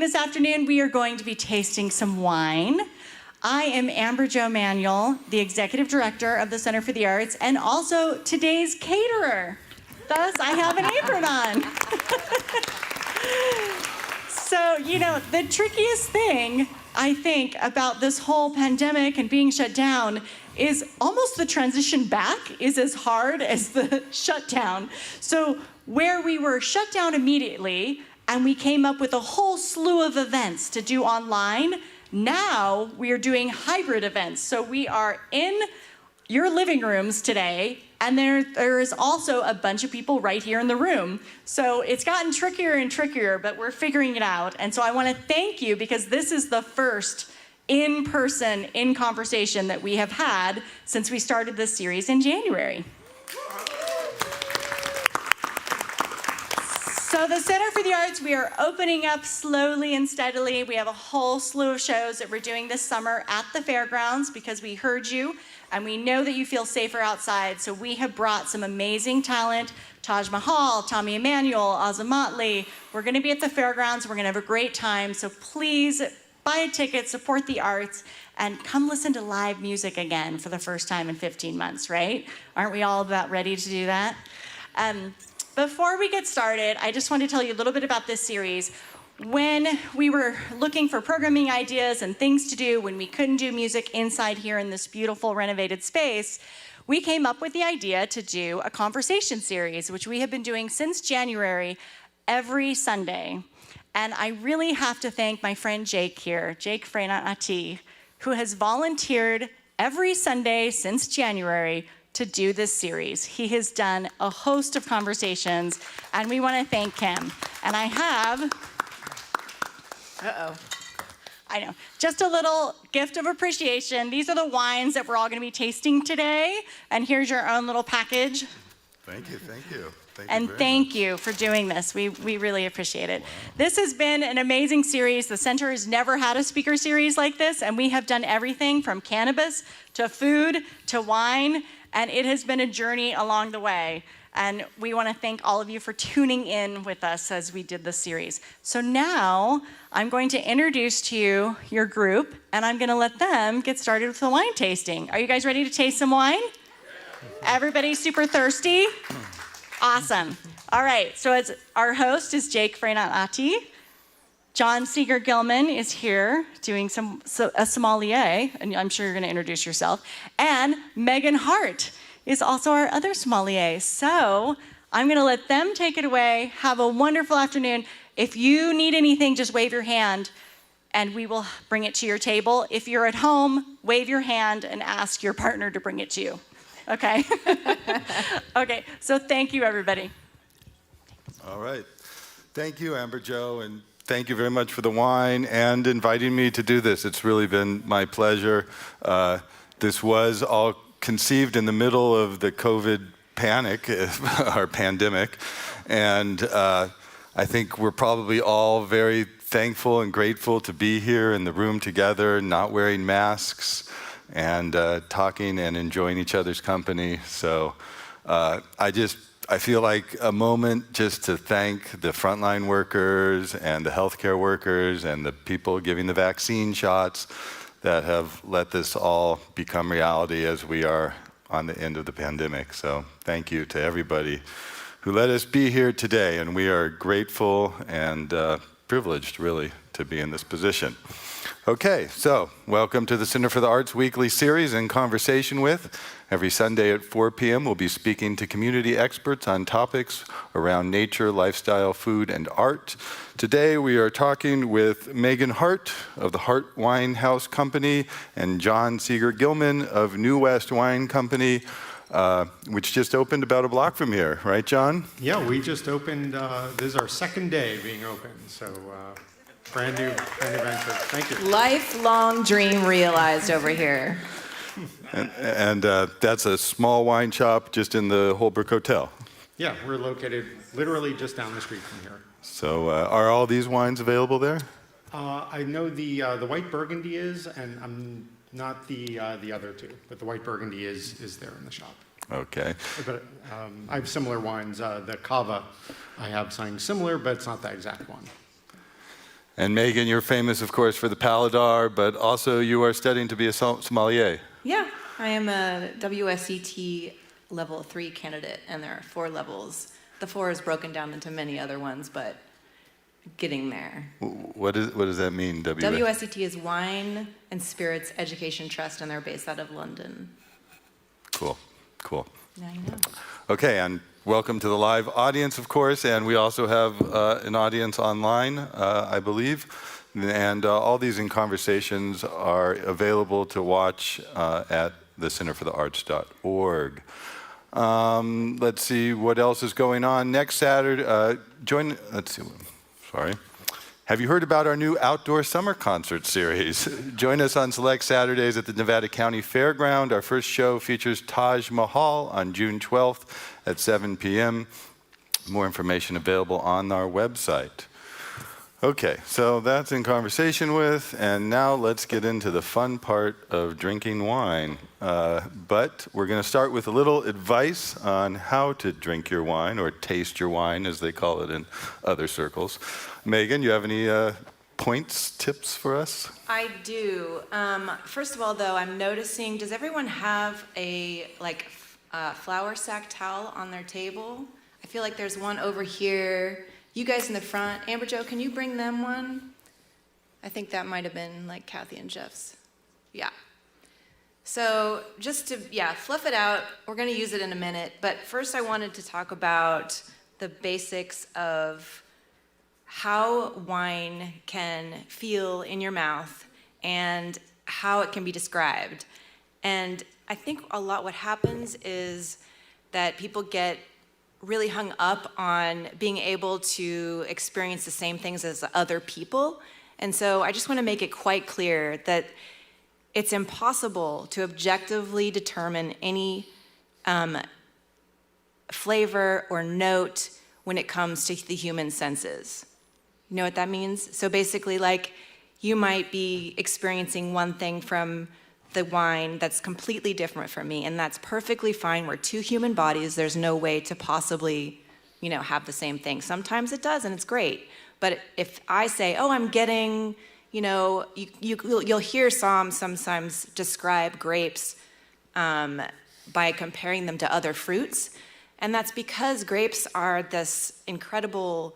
This afternoon, we are going to be tasting some wine. I am Amber Jo Manuel, the Executive Director of the Center for the Arts, and also today's caterer. Thus, I have an apron on. So, you know, the trickiest thing, I think, about this whole pandemic and being shut down is almost the transition back is as hard as the shutdown. So, where we were shut down immediately, and we came up with a whole slew of events to do online. Now we are doing hybrid events. So we are in your living rooms today, and there is also a bunch of people right here in the room. So it's gotten trickier and trickier, but we're figuring it out. And so I want to thank you because this is the first in-person, in-conversation that we have had since we started this series in January. So the Center for the Arts, we are opening up slowly and steadily. We have a whole slew of shows that we're doing this summer at the fairgrounds because we heard you and we know that you feel safer outside. So we have brought some amazing talent, Taj Mahal, Tommy Emmanuel, Azamatli. We're gonna be at the fairgrounds. We're gonna have a great time. So please buy a ticket, support the arts, and come listen to live music again for the first time in 15 months, right? Aren't we all about ready to do that? Before we get started, I just want to tell you a little bit about this series. When we were looking for programming ideas and things to do when we couldn't do music inside here in this beautiful renovated space, we came up with the idea to do a conversation series, which we have been doing since January every Sunday. And I really have to thank my friend Jake here, Jake Freinat-Ati, who has volunteered every Sunday since January to do this series. He has done a host of conversations, and we want to thank him. And I have, I know, just a little gift of appreciation. These are the wines that we're all going to be tasting today, and here's your own little package. Thank you, thank you. Thank you for doing this. We really appreciate it. Wow. This has been an amazing series. The center has never had a speaker series like this, and we have done everything from cannabis to food to wine, and it has been a journey along the way. And we want to thank all of you for tuning in with us as we did this series. So now I'm going to introduce to you your group, and I'm going to let them get started with the wine tasting. Are you guys ready to taste some wine? Everybody super thirsty? Awesome. All right, so as our host is Jake Freinat-Ati. John Seeger Gilman is here doing a sommelier, and I'm sure you're going to introduce yourself. And Megan Hart is also our other sommelier. So I'm going to let them take it away. Have a wonderful afternoon. If you need anything, just wave your hand, and we will bring it to your table. If you're at home, wave your hand and ask your partner to bring it to you. Okay? Okay, so thank you, everybody. All right. Thank you, Amber Jo, and thank you very much for the wine and inviting me to do this. It's really been my pleasure. This was all conceived in the middle of the COVID panic, our pandemic, and I think we're probably all very thankful and grateful to be here in the room together, not wearing masks, and talking and enjoying each other's company. So I feel like a moment just to thank the frontline workers and the healthcare workers and the people giving the vaccine shots that have let this all become reality as we are on the end of the pandemic. So thank you to everybody who let us be here today, and we are grateful and privileged, really, to be in this position. Okay, so welcome to the Center for the Arts Weekly Series in Conversation With. Every Sunday at 4 p.m. we'll be speaking to community experts on topics around nature, lifestyle, food, and art. Today we are talking with Megan Hart of the Hart Wine House Company and John Seeger Gilman of New West Wine Company, which just opened about a block from here, right, John? Yeah, we just opened, this is our second day being open, so brand new venture. Thank you. Lifelong dream realized over here. And that's a small wine shop just in the Holbrooke Hotel. Yeah, we're located literally just down the street from here. So are all these wines available there? I know the white Burgundy is, and I'm not the other two, but the white Burgundy is there in the shop. Okay. But I have similar wines. The Cava I have something similar, but it's not the exact one. And Megan, you're famous, of course, for the Paladar, but also you are studying to be a sommelier. Yeah, I am a WSET level 3 candidate, and there are 4 levels. The 4 is broken down into many other ones, but getting there. What does that mean, WSET is Wine and Spirits Education Trust, and they're based out of London. Cool. Now you know. Okay, and welcome to the live audience, of course, and we also have an audience online, I believe. And all these in conversations are available to watch at thecenterforthearts.org. Let's see what else is going on. Next Saturday, Have you heard about our new outdoor summer concert series? Join us on select Saturdays at the Nevada County Fairground. Our first show features Taj Mahal on June 12th at 7 p.m. More information available on our website. Okay, so that's in conversation with, and now let's get into the fun part of drinking wine. But we're going to start with a little advice on how to drink your wine, or taste your wine, as they call it in other circles. Megan, you have any tips for us? I do. First of all, though, I'm noticing, does everyone have a flour sack towel on their table? I feel like there's one over here. You guys in the front. Amber Jo, can you bring them one? I think that might have been like Kathy and Jeff's. Yeah. So just to, fluff it out. We're going to use it in a minute. But first I wanted to talk about the basics of how wine can feel in your mouth and how it can be described. And I think a lot what happens is that people get really hung up on being able to experience the same things as other people. And so I just want to make it quite clear that it's impossible to objectively determine any flavor or note when it comes to the human senses. You know what that means? So basically, you might be experiencing one thing from the wine that's completely different from me, and that's perfectly fine. We're 2 human bodies. There's no way to possibly, have the same thing. Sometimes it does, and it's great. But if I say, oh, I'm getting, you'll hear sometimes describe grapes by comparing them to other fruits, and that's because grapes are this incredible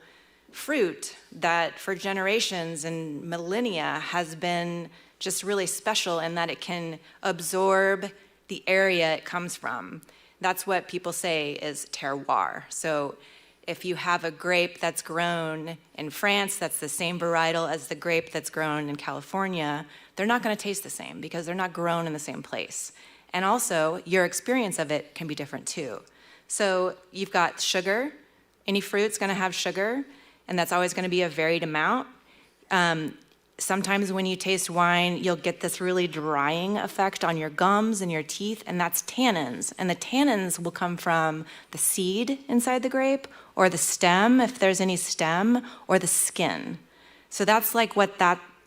fruit that for generations and millennia has been just really special in that it can absorb the area it comes from. That's what people say is terroir. So if you have a grape that's grown in France, that's the same varietal as the grape that's grown in California, they're not going to taste the same because they're not grown in the same place. And also, your experience of it can be different too. So you've got sugar. Any fruit's going to have sugar, and that's always going to be a varied amount. Sometimes when you taste wine, you'll get this really drying effect on your gums and your teeth, and that's tannins. And the tannins will come from the seed inside the grape, or the stem, if there's any stem, or the skin. So that's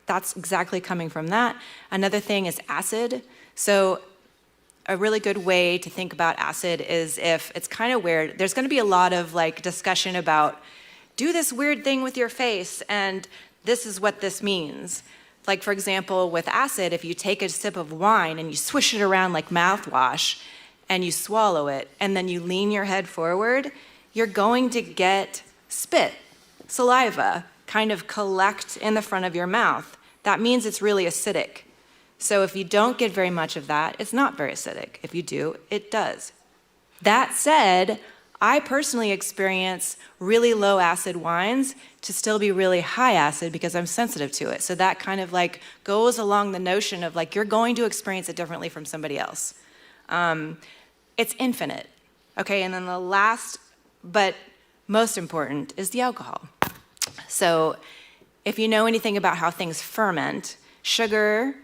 that's exactly coming from that. Another thing is acid. So a really good way to think about acid is if it's kind of weird, there's going to be a lot of discussion about do this weird thing with your face, and this is what this means. Like, for example, with acid, if you take a sip of wine and you swish it around like mouthwash and you swallow it and then you lean your head forward, you're going to get spit, saliva, kind of collect in the front of your mouth. that means it's really acidic. So if you don't get very much of that, it's not very acidic. If you do, it does. That said, I personally experience really low acid wines to still be really high acid because I'm sensitive to it. So that kind of like goes along the notion of like you're going to experience it differently from somebody else. It's infinite. Okay, and then the last but most important is the alcohol. So if you know anything about how things ferment, sugar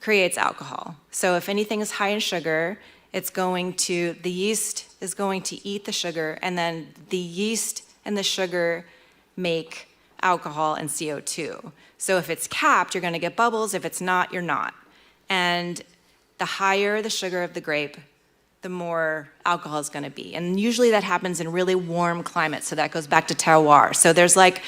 creates alcohol. So if anything is high in sugar, the yeast is going to eat the sugar, and then the yeast and the sugar make alcohol and CO2. So if it's capped, you're going to get bubbles. If it's not, you're not. And the higher the sugar of the grape, the more alcohol is going to be. And usually that happens in really warm climates, so that goes back to terroir. So there's like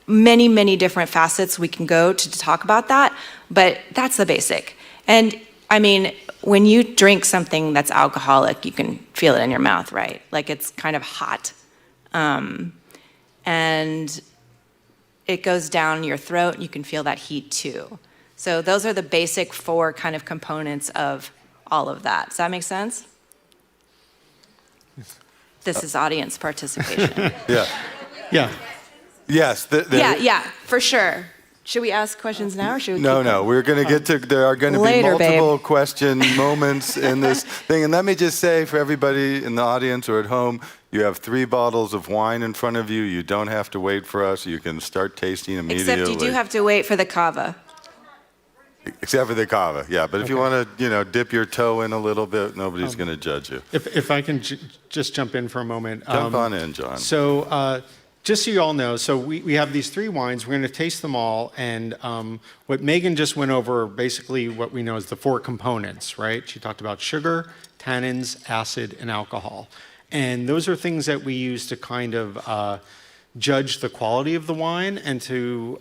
many, many different facets we can go to talk about that, but that's the basic. And I mean, when you drink something that's alcoholic, you can feel it in your mouth, right? Like it's kind of hot. And it goes down your throat, and you can feel that heat too. So those are the basic 4 kind of components of all of that. Does that make sense? This is audience participation. Yeah. Yeah. Yes. Yeah, for sure. Should we ask questions now, or should we No, keep no. going? We're going to get to, there are going to be Later, multiple babe. question moments in this thing. And let me just say for everybody in the audience or at home, you have 3 bottles of wine in front of you. You don't have to wait for us. You can start tasting immediately. Except you do have to wait for the cava. Except for the cava, yeah. But if you want to, dip your toe in a little bit, nobody's going to judge you. If I can just jump in for a moment. Jump on in, John. So just so you all know, so we have these 3 wines. We're going to taste them all. And what Megan just went over are basically what we know as the 4 components, right? She talked about sugar, tannins, acid, and alcohol. And those are things that we use to kind of judge the quality of the wine, and to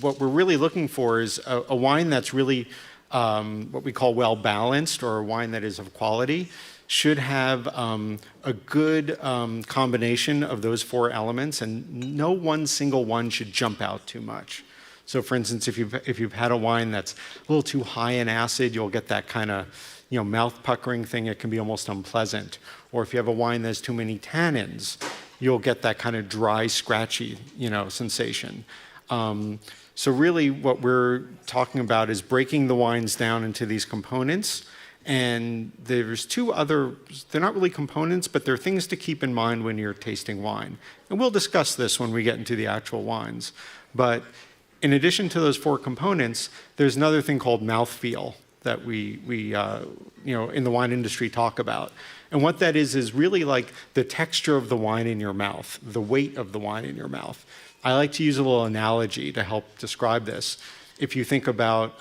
what we're really looking for is a wine that's really what we call well balanced, or a wine that is of quality. Should have a good combination of those 4 elements, and no one single one should jump out too much. So for instance, if you've had a wine that's a little too high in acid, you'll get that kind of mouth puckering thing. It can be almost unpleasant. Or if you have a wine that's too many tannins, you'll get that kind of dry, scratchy, sensation. So really what we're talking about is breaking the wines down into these components. And there's 2 other, they're not really components, but they're things to keep in mind when you're tasting wine. And we'll discuss this when we get into the actual wines. But in addition to those 4 components, there's another thing called mouthfeel that we in the wine industry talk about. And what that is really like the texture of the wine in your mouth, the weight of the wine in your mouth. I like to use a little analogy to help describe this. If you think about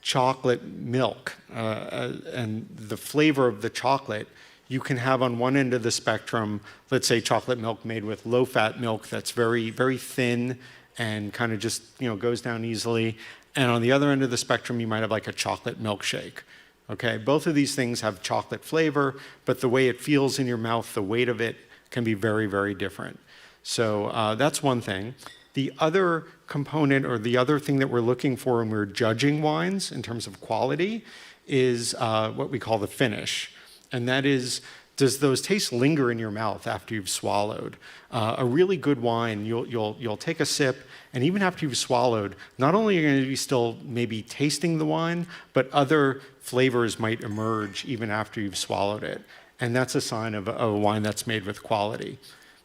chocolate milk and the flavor of the chocolate, you can have on one end of the spectrum, let's say chocolate milk made with low-fat milk that's very, very thin and kind of just goes down easily. And on the other end of the spectrum, you might have like a chocolate milkshake. Okay, both of these things have chocolate flavor, but the way it feels in your mouth, the weight of it can be very, very different. So that's one thing. The other component, or the other thing that we're looking for when we're judging wines in terms of quality, is what we call the finish. And that is, does those tastes linger in your mouth after you've swallowed? A really good wine, you'll take a sip, and even after you've swallowed, not only are you going to be still maybe tasting the wine, but other flavors might emerge even after you've swallowed it. And that's a sign of a wine that's made with quality.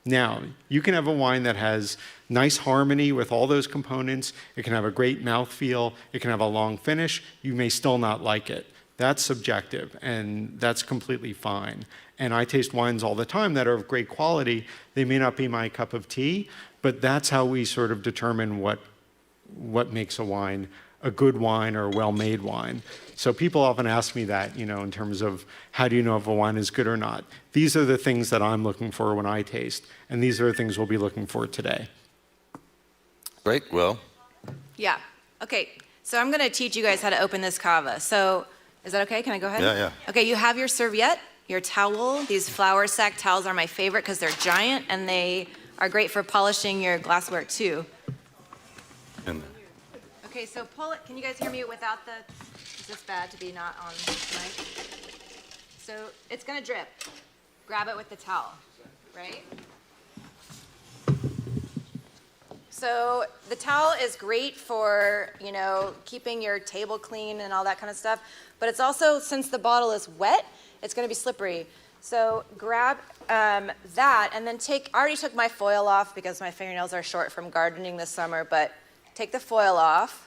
Now, you can have a wine that has nice harmony with all those components. It can have a great mouthfeel. It can have a long finish. You may still not like it. That's subjective, and that's completely fine. And I taste wines all the time that are of great quality. They may not be my cup of tea, but that's how we sort of determine what makes a wine a good wine or a well-made wine. So people often ask me that, in terms of how do you know if a wine is good or not? These are the things that I'm looking for when I taste, and these are the things we'll be looking for today. Great, Will. Yeah. Okay, so I'm going to teach you guys how to open this cava. So is that okay? Can I go ahead? Yeah. Okay, you have your serviette, your towel. These flour sack towels are my favorite because they're giant, and they are great for polishing your glassware too. And Okay, so pull it. Can you guys hear me without the? Is this bad to be not on mic? So it's gonna drip. Grab it with the towel, right? So the towel is great for, you know, keeping your table clean and all that kind of stuff. But it's also, since the bottle is wet, it's gonna be slippery. So grab that and then I already took my foil off because my fingernails are short from gardening this summer, but take the foil off.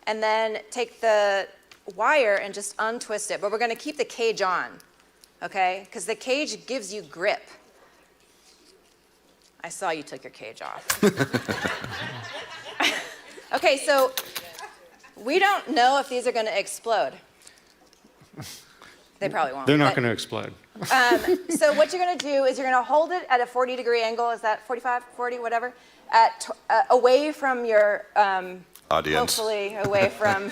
And then take the wire and just untwist it. But we're gonna keep the cage on, okay? Because the cage gives you grip. I saw you took your cage off. Okay, so we don't know if these are gonna explode. They probably won't. They're not going to explode. So what you're going to do is you're going to hold it at a 40-degree angle. Is that 45, 40, whatever? Away from your Audience. Hopefully away from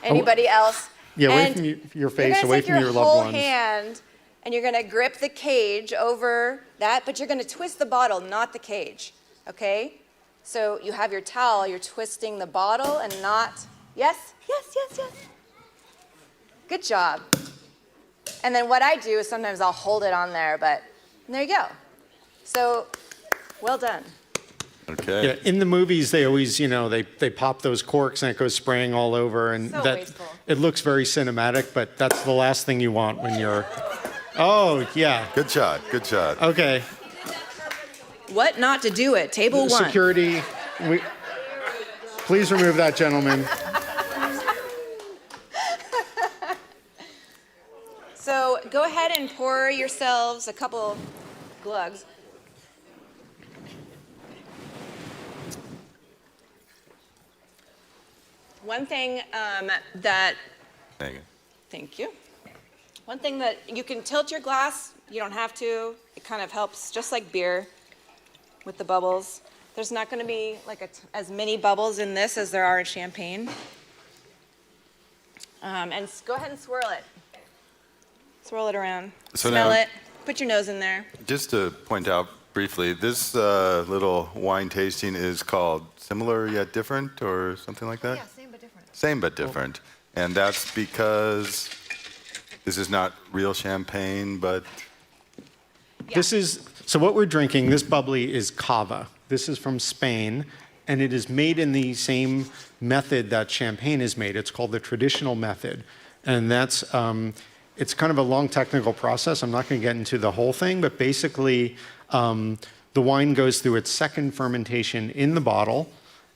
anybody else. Yeah, away And from your face, away from your loved your whole ones. hand, and you're going to grip the cage over that, but you're going to twist the bottle, not the cage. Okay? So you have your towel. You're twisting the bottle and not. Yes, yes, yes, yes. Good job. And then what I do is sometimes I'll hold it on there, but there you go. So, well done. Okay. Yeah, in the movies, they always, you know, they pop those corks and it goes spraying all over, and So that wasteful. it looks very cinematic, but that's the last thing you want when you're. Oh yeah. Good shot. Good shot. Okay. What not to do at table one? Security, please remove that gentleman. So go ahead and pour yourselves a couple glugs. One thing that, Thank you. thank you. One thing that you can tilt your glass, you don't have to. It kind of helps, just like beer with the bubbles. There's not going to be like as many bubbles in this as there are in champagne. And go ahead and swirl it. Swirl it around. So Smell now- it. Put your nose in there. Just to point out briefly, this little wine tasting is called Similar Yet Different or something like that? Yeah, same but different. Same but different. And that's because this is not real champagne, but This is, so what we're drinking, this bubbly is cava. This is from Spain, and it is made in the same method that champagne is made. It's called the traditional method. And that's, it's kind of a long technical process. I'm not going to get into the whole thing, but basically, the wine goes through its second fermentation in the bottle,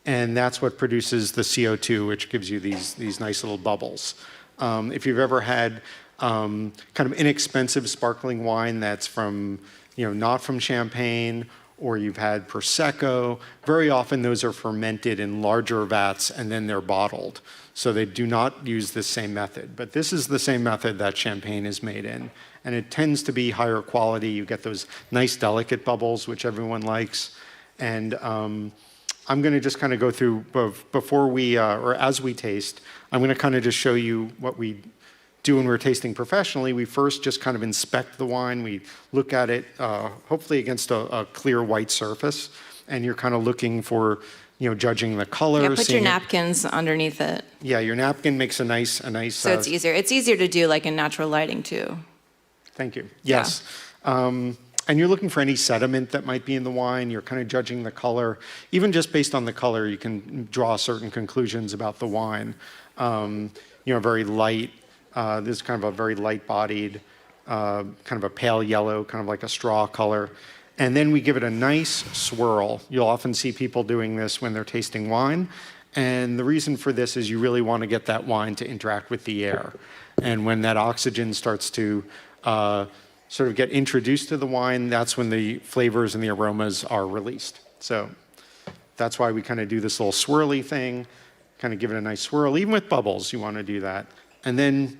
and that's what produces the CO2, which gives you these nice little bubbles. If you've ever had kind of inexpensive sparkling wine that's from, you know, not from Champagne, or you've had Prosecco, very often those are fermented in larger vats and then they're bottled. So they do not use the same method. But this is the same method that Champagne is made in. And it tends to be higher quality. You get those nice delicate bubbles, which everyone likes. And I'm going to just kind of go through, before we, or as we taste, I'm going to kind of just show you what we do when we're tasting professionally. We first just kind of inspect the wine. We look at it, hopefully against a clear white surface. And you're kind of looking for, you know, judging the color. Yeah, put your seeing it. napkins underneath it. Yeah, your napkin makes a nice. So it's easier. It's easier to do like in natural lighting too. Thank you. Yes. And you're looking for any sediment that might be in the wine. You're kind of judging the color. Even just based on the color, you can draw certain conclusions about the wine. You know, very light. This is kind of a very light-bodied, kind of a pale yellow, kind of like a straw color. And then we give it a nice swirl. You'll often see people doing this when they're tasting wine. And the reason for this is you really want to get that wine to interact with the air. And when that oxygen starts to sort of get introduced to the wine, that's when the flavors and the aromas are released. So that's why we kind of do this little swirly thing, kind of give it a nice swirl. Even with bubbles, you want to do that. And then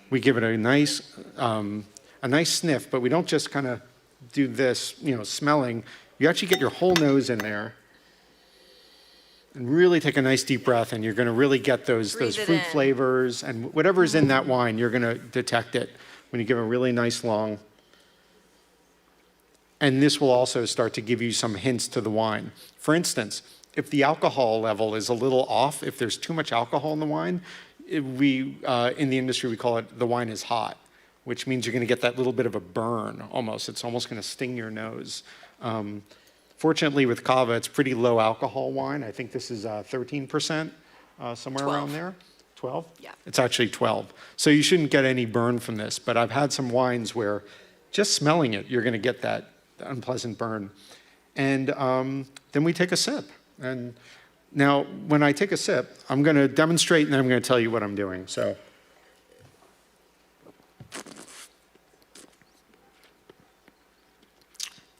we give it a nice sniff, but we don't just kind of do this, you know, smelling. You actually get your whole nose in there and really take a nice deep breath, and you're going to really get those Breathe it fruit in. flavors, and whatever's in that wine, you're going to detect it when you give a really nice long. And this will also start to give you some hints to the wine. For instance, if the alcohol level is a little off, if there's too much alcohol in the wine, in the industry, we call it the wine is hot, which means you're going to get that little bit of a burn almost. It's almost going to sting your nose. Fortunately, with Cava, it's pretty low alcohol wine. I think this is 13%, somewhere 12. around there. 12? Yeah. It's actually 12. So you shouldn't get any burn from this. But I've had some wines where just smelling it, you're going to get that unpleasant burn. And then we take a sip. And now, when I take a sip, I'm going to demonstrate, and then I'm going to tell you what I'm doing. So.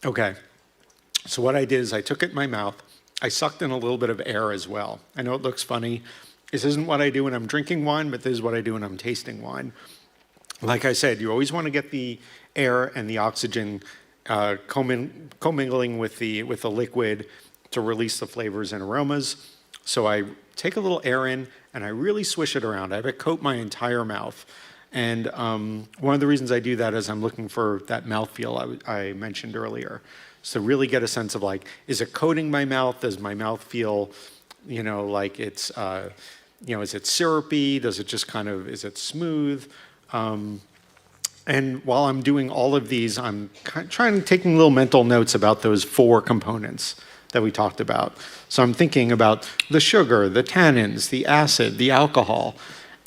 Okay. So what I did is I took it in my mouth. I sucked in a little bit of air as well. I know it looks funny. This isn't what I do when I'm drinking wine, but this is what I do when I'm tasting wine. Like I said, you always want to get the air and the oxygen commingling with the liquid to release the flavors and aromas. So I take a little air in and I really swish it around. I have it coat my entire mouth. And one of the reasons I do that is I'm looking for that mouthfeel I mentioned earlier. So really get a sense of like, is it coating my mouth? Does my mouth feel, like it's, is it syrupy? Does it just kind of, is it smooth? And while I'm doing all of these, I'm taking little mental notes about those 4 components that we talked about. So I'm thinking about the sugar, the tannins, the acid, the alcohol.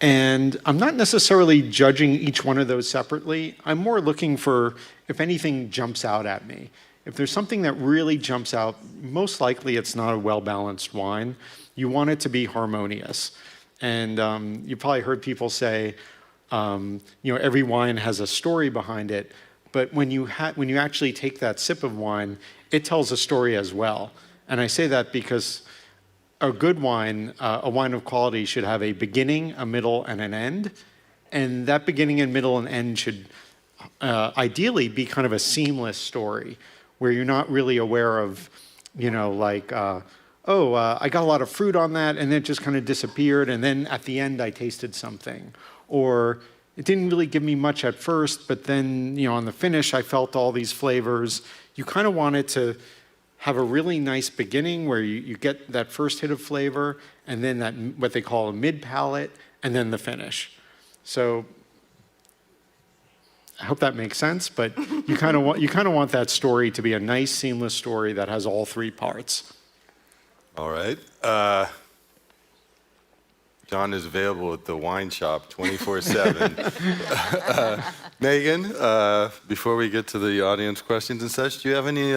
And I'm not necessarily judging each one of those separately. I'm more looking for if anything jumps out at me. If there's something that really jumps out, most likely it's not a well-balanced wine. You want it to be harmonious. And you probably heard people say, every wine has a story behind it. But when you actually take that sip of wine, it tells a story as well. And I say that because a good wine, a wine of quality, should have a beginning, a middle, and an end. And that beginning and middle and end should ideally be kind of a seamless story where you're not really aware of, I got a lot of fruit on that and then it just kind of disappeared and then at the end I tasted something. Or it didn't really give me much at first, but then, on the finish I felt all these flavors. You kind of want it to have a really nice beginning where you get that first hit of flavor and then that what they call a mid-palate and then the finish. So I hope that makes sense, but you kind of want that story to be a nice, seamless story that has all 3 parts. All right. John is available at the wine shop 24/7. Megan, before we get to the audience questions and such, do you have any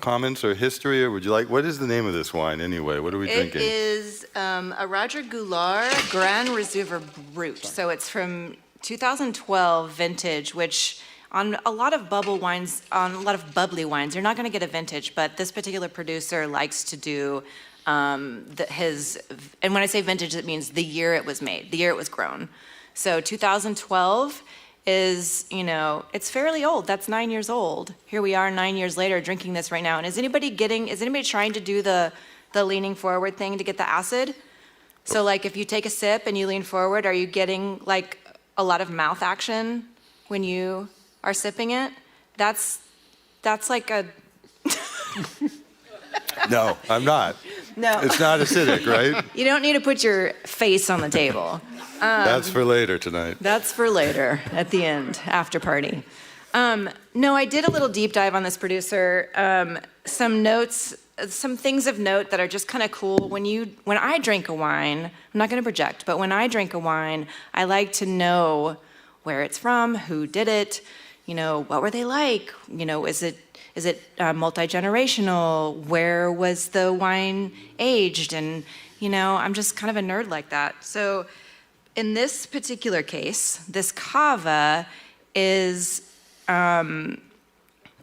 comments or history, or would you like? What is the name of this wine anyway? What are we drinking? It is a Roger Goulart Grand Reserve Brut. So it's from 2012 vintage, which on a lot of bubbly wines, you're not going to get a vintage, but this particular producer likes to do and when I say vintage, it means the year it was made, the year it was grown. So 2012 is, it's fairly old. That's 9 years old. Here we are 9 years later drinking this right now. And is anybody trying to do the leaning forward thing to get the acid? So like if you take a sip and you lean forward, are you getting like a lot of mouth action when you are sipping it? That's like a... No, I'm not. No. It's not acidic, right? You don't need to put your face on the table. That's for later tonight. That's for later, at the end, after party. No, I did a little deep dive on this producer. Some notes, some things of note that are just kind of cool. When I drink a wine, I'm not going to project, but when I drink a wine, I like to know where it's from, who did it, what were they like? Is it multi-generational? Where was the wine aged? And, I'm just kind of a nerd like that. So in this particular case, this cava is made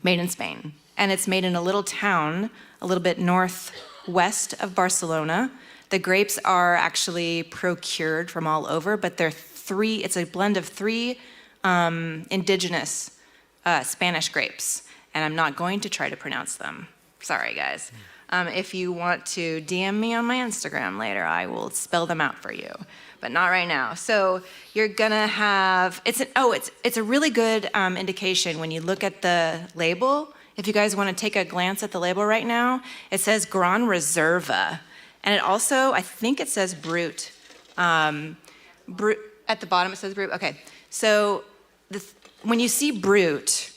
in Spain. And it's made in a little town a little bit northwest of Barcelona. The grapes are actually procured from all over, but it's a blend of 3 indigenous Spanish grapes. And I'm not going to try to pronounce them. Sorry, guys. If you want to DM me on my Instagram later, I will spell them out for you, but not right now. So you're gonna have, it's a really good indication when you look at the label. If you guys want to take a glance at the label right now, it says Grand Reserva. And it also, I think it says Brut. Brut at the bottom it says Brut. Okay, so when you see Brut,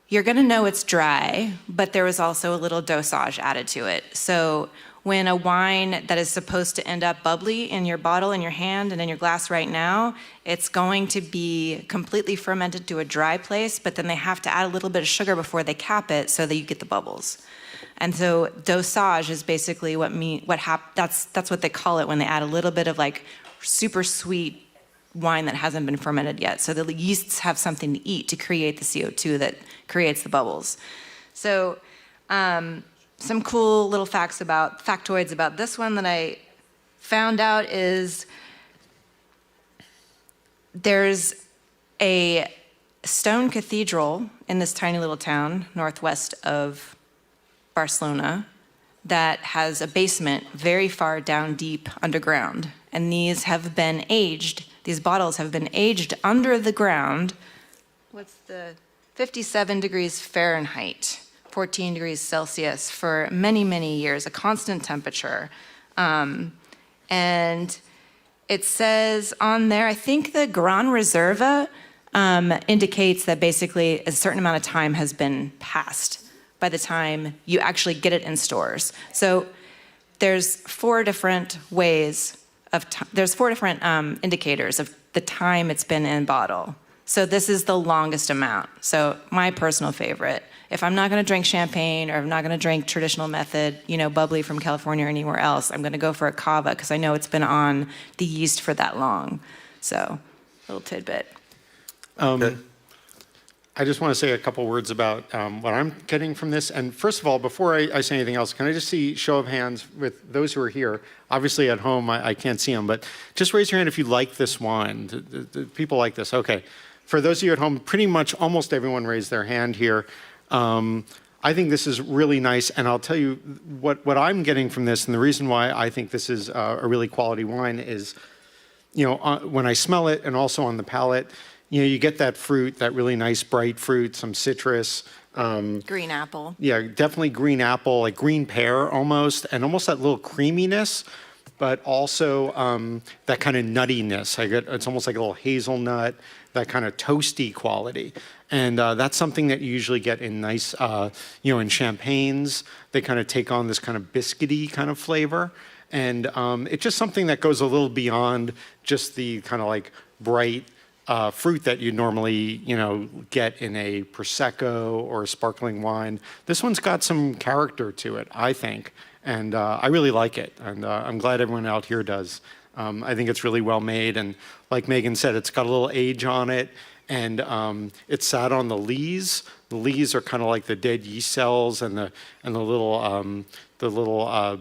you're gonna know it's dry, but there was also a little dosage added to it. So when a wine that is supposed to end up bubbly in your bottle, in your hand, and in your glass right now, it's going to be completely fermented to a dry place, but then they have to add a little bit of sugar before they cap it so that you get the bubbles. And so dosage is basically that's what they call it when they add a little bit of like super sweet wine that hasn't been fermented yet. So the yeasts have something to eat to create the CO2 that creates the bubbles. So some cool little factoids about this one that I found out is there's a stone cathedral in this tiny little town northwest of Barcelona that has a basement very far down deep underground. And these bottles have been aged under the ground. What's the 57 degrees Fahrenheit, 14 degrees Celsius for many, many years, a constant temperature. And it says on there, I think the Gran Reserva indicates that basically a certain amount of time has been passed by the time you actually get it in stores. So there's four different indicators of the time it's been in bottle. So this is the longest amount. So my personal favorite, if I'm not gonna drink champagne or I'm not gonna drink traditional method, bubbly from California or anywhere else, I'm gonna go for a cava because I know it's been on the yeast for that long. So, little tidbit. Okay. I just want to say a couple words about what I'm getting from this. And first of all, before I say anything else, can I just see show of hands with those who are here? Obviously at home, I can't see them, but just raise your hand if you like this wine. The people like this. Okay. For those of you at home, pretty much almost everyone raised their hand here. I think this is really nice, and I'll tell you what I'm getting from this, and the reason why I think this is a really quality wine is, when I smell it and also on the palate, you get that fruit, that really nice bright fruit, some citrus. Green apple. Yeah, definitely green apple, like green pear almost, and almost that little creaminess, but also that kind of nuttiness. It's almost like a little hazelnut, that kind of toasty quality. And that's something that you usually get in nice, in champagnes. They kind of take on this kind of biscuity kind of flavor. And it's just something that goes a little beyond just the kind of like bright, fruit that you normally, get in a Prosecco or a sparkling wine. This one's got some character to it, I think, and I really like it, and I'm glad everyone out here does. I think it's really well made, and like Megan said, it's got a little age on it, and it's sat on the lees. The lees are kind of like the dead yeast cells and the little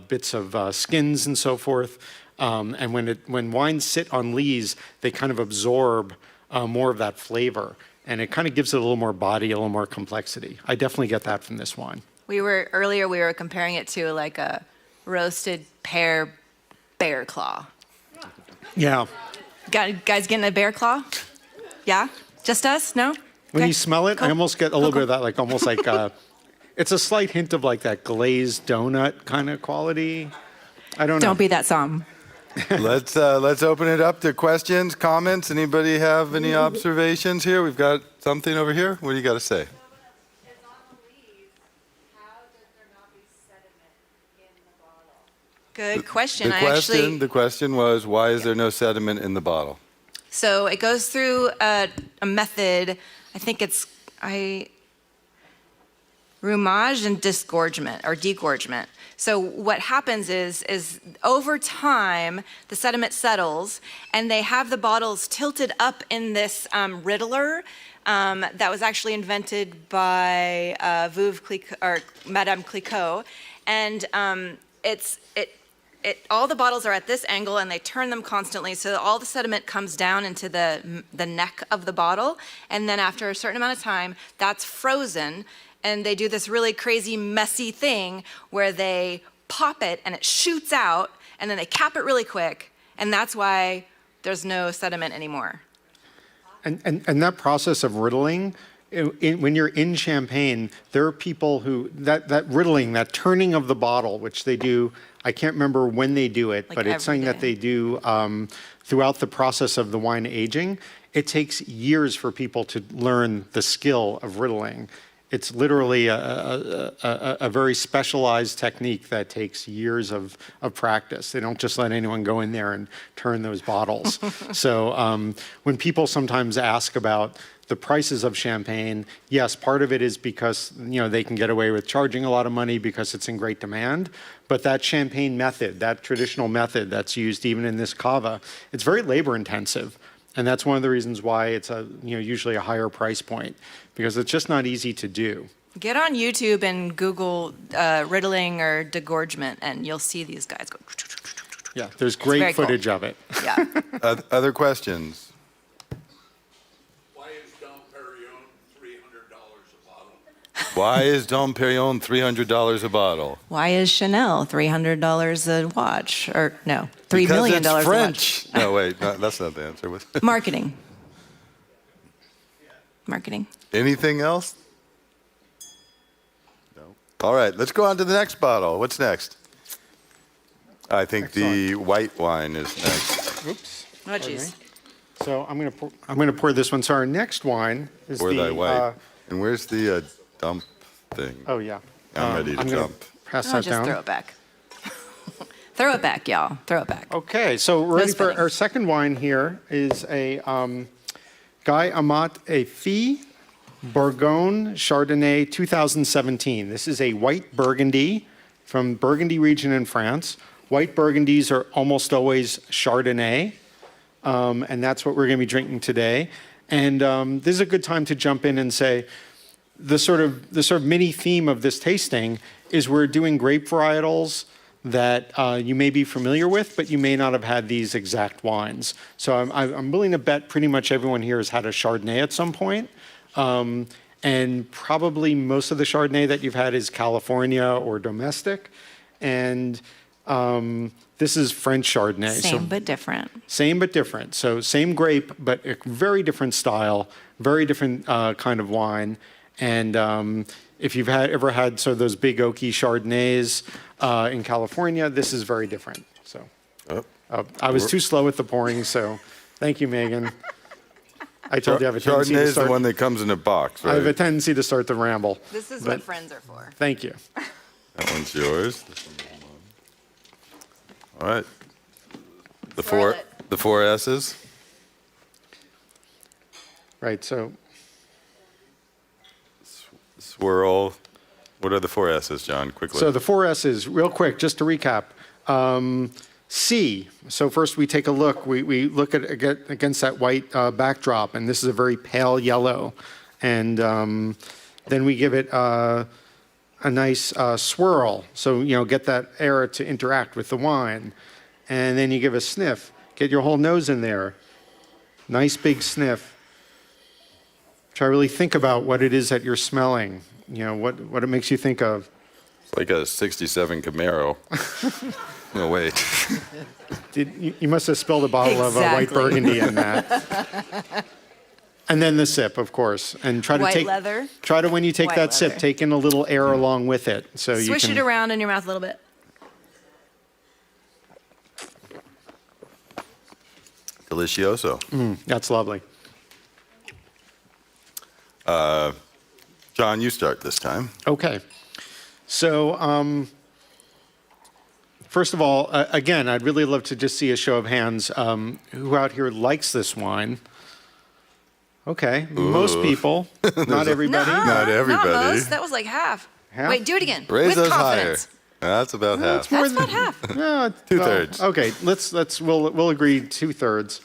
bits of skins and so forth. And when wines sit on lees, they kind of absorb more of that flavor, and it kind of gives it a little more body, a little more complexity. I definitely get that from this wine. Earlier we were comparing it to like a roasted pear bear claw. Yeah. Guys getting a bear claw? Yeah? Just us? No? When Okay. you smell it, Cool. I almost get a little bit of that, like almost like it's a slight hint of like that glazed donut kind of quality. I don't know. Don't be that Somm. Let's open it up to questions, comments. Anybody have any observations here? We've got something over here. What do you got to say? It's on the leaves. How does there not be sediment in the bottle? Good question. The question was, why is there no sediment in the bottle? So it goes through a method, I think it's rumage and degorgement. So what happens is over time, the sediment settles, and they have the bottles tilted up in this riddler that was actually invented by Madame Clicquot, and all the bottles are at this angle, and they turn them constantly, so all the sediment comes down into the neck of the bottle, and then after a certain amount of time, that's frozen. And they do this really crazy, messy thing where they pop it and it shoots out, and then they cap it really quick, and that's why there's no sediment anymore. And that process of riddling, when you're in Champagne, there are people who, that riddling, that turning of the bottle, which they do, I can't remember when they do it, Like but it's every something that day. they do throughout the process of the wine aging. It takes years for people to learn the skill of riddling. It's literally a very specialized technique that takes years of practice. They don't just let anyone go in there and turn those bottles. So when people sometimes ask about the prices of champagne, yes, part of it is because they can get away with charging a lot of money because it's in great demand. But that champagne method, that traditional method that's used even in this cava, it's very labor intensive. And that's one of the reasons why it's usually a higher price point, because it's just not easy to do. Get on YouTube and Google riddling or degorgement, and you'll see these guys go. Yeah, there's very great cool. footage of it. Yeah. Other questions? Why is Dom Perignon $300 a bottle? Why is Dom Perignon $300 a bottle? Why is Chanel $300 a watch? Or no, $3 Because million it's a watch. French. No, wait, no, that's not the answer. Marketing. Marketing. Anything else? No. All right, let's go on to the next bottle. What's next? I think the white wine is next. Oops. Oh, jeez. So I'm going to pour this one. So our next wine is Pour the thy white. And where's the dump thing? oh yeah. I'm ready to I'm gonna dump. pass Oh, that just down. throw it back. Throw it back, y'all. Throw it back. Okay, so we're ready for spinning. our second wine here is a Guy Amat et Fille Bourgogne Chardonnay 2017. This is a white Burgundy from Burgundy region in France. White Burgundies are almost always Chardonnay, and that's what we're going to be drinking today. And this is a good time to jump in and say the sort of mini theme of this tasting is we're doing grape varietals that you may be familiar with, but you may not have had these exact wines. So I'm willing to bet pretty much everyone here has had a Chardonnay at some point. And probably most of the Chardonnay that you've had is California or domestic. And this is French Chardonnay. Same but different. Same but different. So same grape, but a very different style, very different kind of wine. And if you've ever had sort of those big oaky Chardonnays in California, this is very different. So I was too slow with the pouring, so thank you, Megan. I told you I have a tendency Chardonnay to is the start. one that comes in a box, I have a right? tendency to start the ramble. This is But- what friends are for. Thank you. That one's yours. All right. The Swirl four, it. the four S's. Right. So Swirl. What are the four S's, John? Quickly. the four S's, real quick, just to recap. C. So first we take a look. We look at against that white backdrop, and this is a very pale yellow. And then we give it a nice swirl. So get that air to interact with the wine, and then you give a sniff. Get your whole nose in there. Nice big sniff. Try to really think about what it is that you're smelling. What it makes you think of. It's like a 67 Camaro. No, wait. You must have spilled a bottle of white Exactly. Burgundy in that. And then the sip, of course, and try to White take. leather? Try to, when you take White that sip, leather. take in a little air along with it, so you Swish can. it around in your mouth a little bit. Delicioso. That's lovely. John, you start this time. Okay, so first of all, again, I'd really love to just see a show of hands. Who out here likes this wine? Okay, most people, not everybody. Nuh-uh, Not everybody. Not most. That was like half. Half? Wait, do it again. Raise With those confidence. higher. That's about half. That's about half. Yeah, Two-thirds. well, okay, we'll agree 2/3.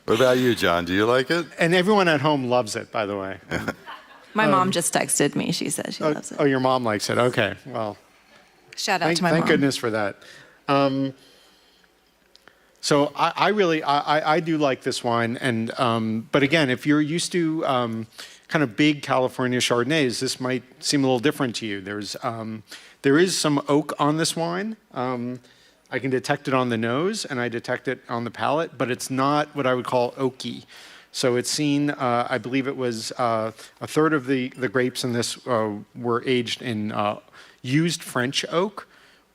What about you, John? Do you like it? And everyone at home loves it, by the way. My mom just texted me. She said she loves it. Oh, your mom likes it. Okay, well, Shout out thank to my mom. goodness for that. So I really do like this wine, and but again, if you're used to kind of big California Chardonnays, this might seem a little different to you. There is some oak on this wine. I can detect it on the nose, and I detect it on the palate, but it's not what I would call oaky. So it's seen, I believe it was a third of the grapes in this were aged in used French oak,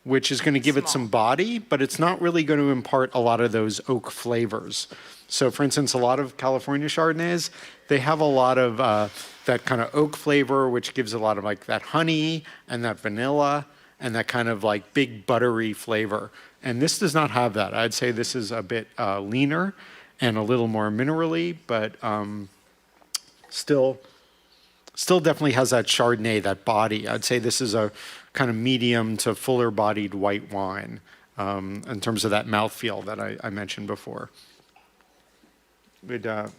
which is going to give it some body, but it's not really going to impart a lot of those oak flavors. So for instance, a lot of California Chardonnays, they have a lot of that kind of oak flavor, which gives a lot of like that honey and that vanilla and that kind of like big buttery flavor. And this does not have that. I'd say this is a bit leaner and a little more minerally, but still definitely has that Chardonnay, that body. I'd say this is a kind of medium to fuller bodied white wine in terms of that mouthfeel that I mentioned before. Would you have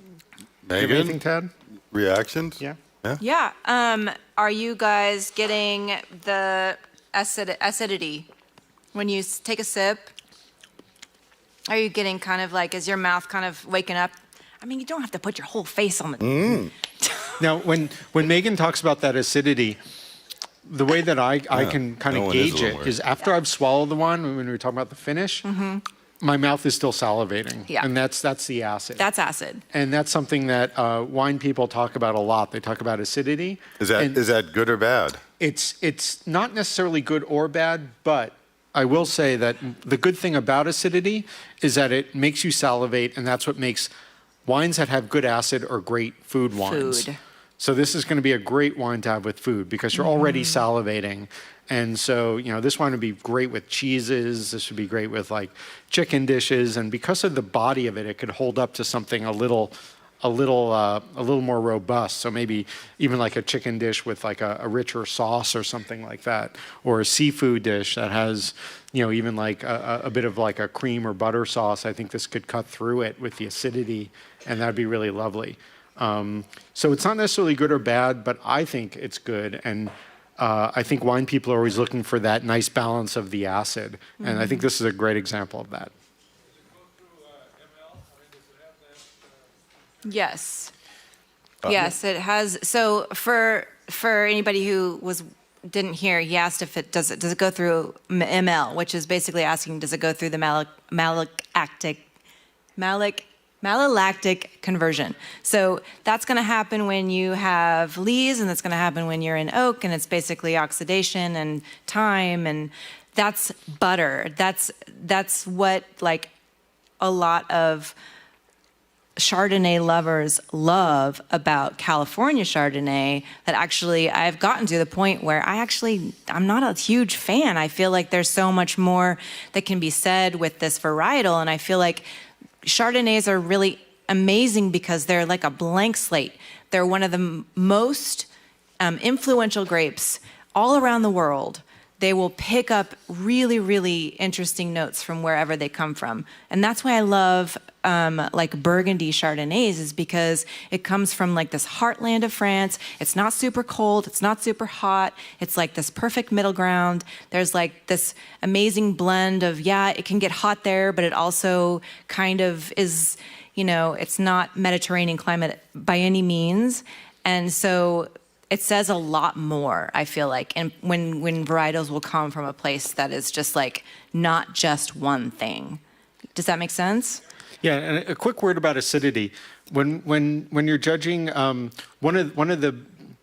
anything, Tad? Reactions? Yeah. Yeah. Are you guys getting the acidity when you take a sip? Are you getting kind of like, is your mouth kind of waking up? I mean, you don't have to put your whole face on the. Now, when Megan talks about that acidity, the way that I can kind of gauge it is after I've swallowed the wine, when we were talking about the finish, my mouth is still salivating. Yeah. And that's the acid. That's acid. And that's something that wine people talk about a lot. They talk about acidity. Is that good or bad? It's not necessarily good or bad, but I will say that the good thing about acidity is that it makes you salivate, and that's what makes wines that have good acid are great food wines. Food. So this is going to be a great wine to have with food because you're already salivating. And so, this wine would be great with cheeses. This would be great with like chicken dishes. And because of the body of it, it could hold up to something a little more robust. So maybe even like a chicken dish with like a richer sauce or something like that, or a seafood dish that has, even like a bit of like a cream or butter sauce. I think this could cut through it with the acidity, and that'd be really lovely. So it's not necessarily good or bad, but I think it's good. And I think wine people are always looking for that nice balance of the acid. And I think this is a great example of that. Yes. Yes, it has. So for anybody who didn't hear, he asked if it does it go through ml, which is basically asking, does it go through the malolactic conversion? So that's going to happen when you have lees, and that's going to happen when you're in oak, and it's basically oxidation and time, and that's butter. That's what like a lot of Chardonnay lovers love about California Chardonnay, that actually I've gotten to the point where I'm not a huge fan. I feel like there's so much more that can be said with this varietal, and I feel like Chardonnays are really amazing because they're like a blank slate. They're one of the most influential grapes all around the world. They will pick up really, really interesting notes from wherever they come from. And that's why I love like Burgundy Chardonnays, is because it comes from like this heartland of France. It's not super cold. It's not super hot. It's like this perfect middle ground. There's like this amazing blend of, it can get hot there, but it also kind of is, it's not Mediterranean climate by any means. And so it says a lot more, I feel like, and when varietals will come from a place that is just like not just one thing. Does that make sense? Yeah, and a quick word about acidity. When you're judging, one of the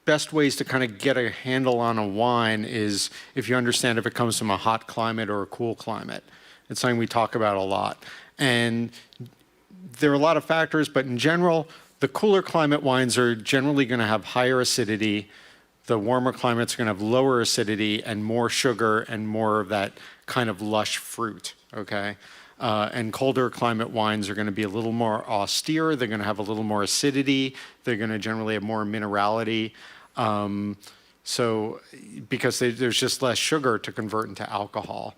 best ways to kind of get a handle on a wine is if you understand if it comes from a hot climate or a cool climate. It's something we talk about a lot. And there are a lot of factors, but in general, the cooler climate wines are generally going to have higher acidity. The warmer climates are going to have lower acidity and more sugar and more of that kind of lush fruit, okay? And colder climate wines are going to be a little more austere. They're going to have a little more acidity. They're going to generally have more minerality. So because there's just less sugar to convert into alcohol.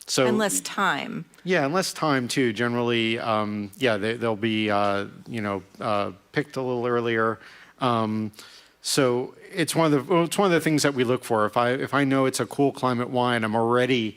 So and less time. Yeah, and less time too. Generally, they'll be picked a little earlier. So it's one of the things that we look for. If I know it's a cool climate wine, I'm already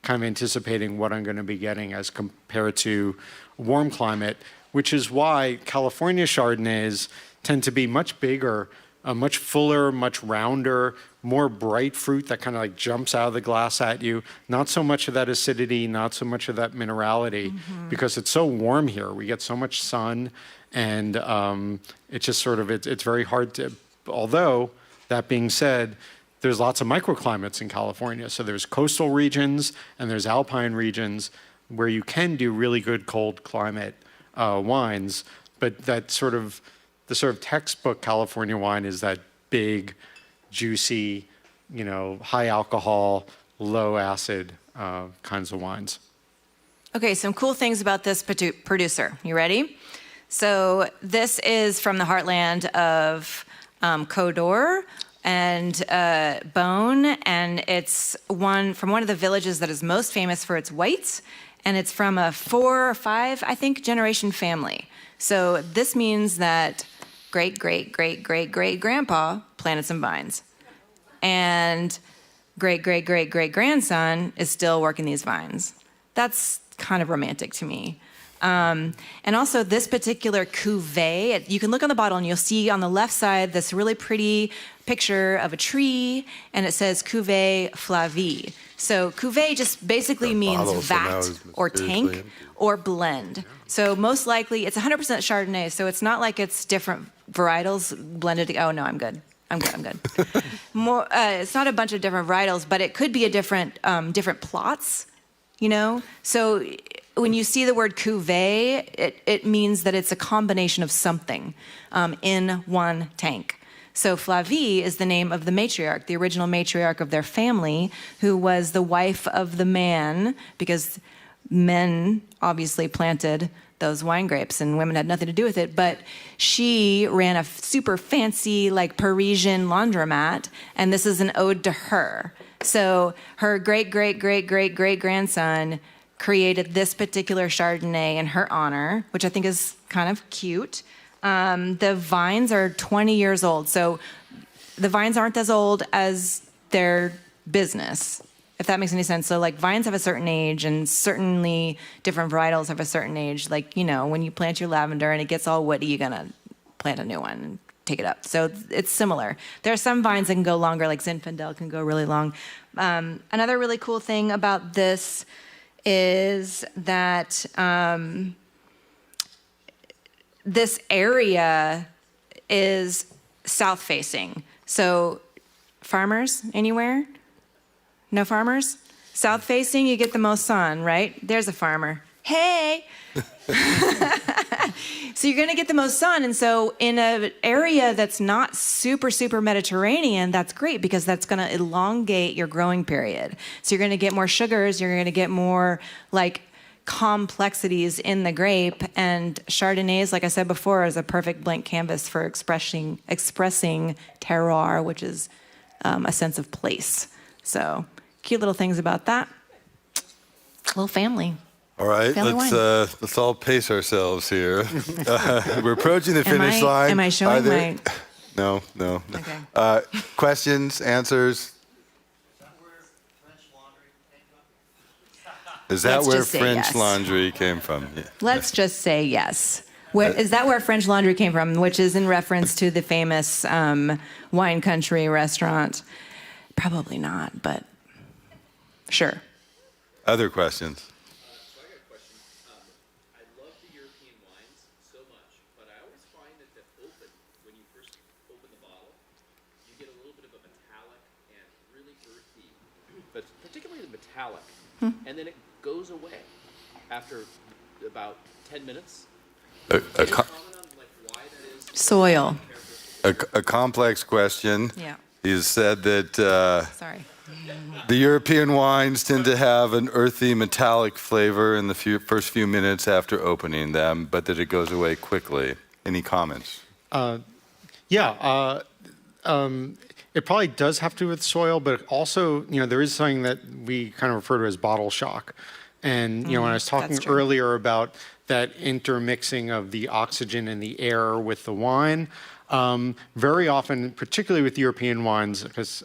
kind of anticipating what I'm going to be getting as compared to warm climate, which is why California Chardonnays tend to be much bigger much fuller, much rounder, more bright fruit that kind of like jumps out of the glass at you. Not so much of that acidity, not so much of that minerality, because it's so warm here. We get so much sun, and it's just sort of, it's very hard to, although, that being said, there's lots of microclimates in California. So there's coastal regions and there's alpine regions where you can do really good cold climate wines, but that sort of, the sort of textbook California wine is that big, juicy, high alcohol, low acid kinds of wines. Okay, some cool things about this producer. You ready? So this is from the heartland of Côte and Beaune, and it's from one of the villages that is most famous for its whites, and it's from a 4 or 5, I think, generation family. So this means that great-great-great-great-great-grandpa planted some vines, and great-great-great-great-grandson is still working these vines. That's kind of romantic to me. And also this particular cuvee, you can look on the bottle and you'll see on the left side this really pretty picture of a tree, and it says cuvee flavie. So cuvee just basically means vat or tank or blend. So most likely it's 100% Chardonnay, so it's not like it's different varietals blended. Oh no, I'm good. It's not a bunch of different varietals, but it could be a different plots, So when you see the word cuvee, it means that it's a combination of something in one tank. So Flavie is the name of the matriarch, the original matriarch of their family, who was the wife of the man, because men obviously planted those wine grapes and women had nothing to do with it, but she ran a super fancy, like Parisian laundromat, and this is an ode to her. So her great-great-great-great-great-grandson created this particular Chardonnay in her honor, which I think is kind of cute. The vines are 20 years old, so the vines aren't as old as their business, if that makes any sense. So like vines have a certain age, and certainly different varietals have a certain age. Like, when you plant your lavender and it gets all woody, you're gonna plant a new one and take it up. So it's similar. There are some vines that can go longer, like Zinfandel can go really long. Another really cool thing about this is that this area is south facing. So farmers anywhere? No farmers? South facing, you get the most sun, right? There's a farmer. Hey! So you're gonna get the most sun, and so in an area that's not super, super Mediterranean, that's great because that's gonna elongate your growing period. So you're gonna get more sugars, you're gonna get more like complexities in the grape, and Chardonnays, like I said before, is a perfect blank canvas for expressing terroir, which is a sense of place. So cute little things about that. Little family. All right, let's all pace ourselves here. We're approaching the finish line. Am I showing my? No. Okay. Questions, answers? Is that where French laundry came from? Yeah. Let's just say yes. Is that where French Laundry came from, which is in reference to the famous wine country restaurant? Probably not, but sure. Other questions? So I got a question. I love the European wines so much, but I always find that when you first open the bottle, you get a little bit of a metallic and really earthy, but particularly the metallic, and then it goes away after about 10 minutes. Can you comment on why that is? Soil. A complex question. Yeah. You said that Sorry. the European wines tend to have an earthy, metallic flavor in the first few minutes after opening them, but that it goes away quickly. Any comments? It probably does have to do with soil, but also, there is something that we kind of refer to as bottle shock. And, when I was talking earlier about that intermixing of the oxygen and the air with the wine, very often, particularly with European wines, because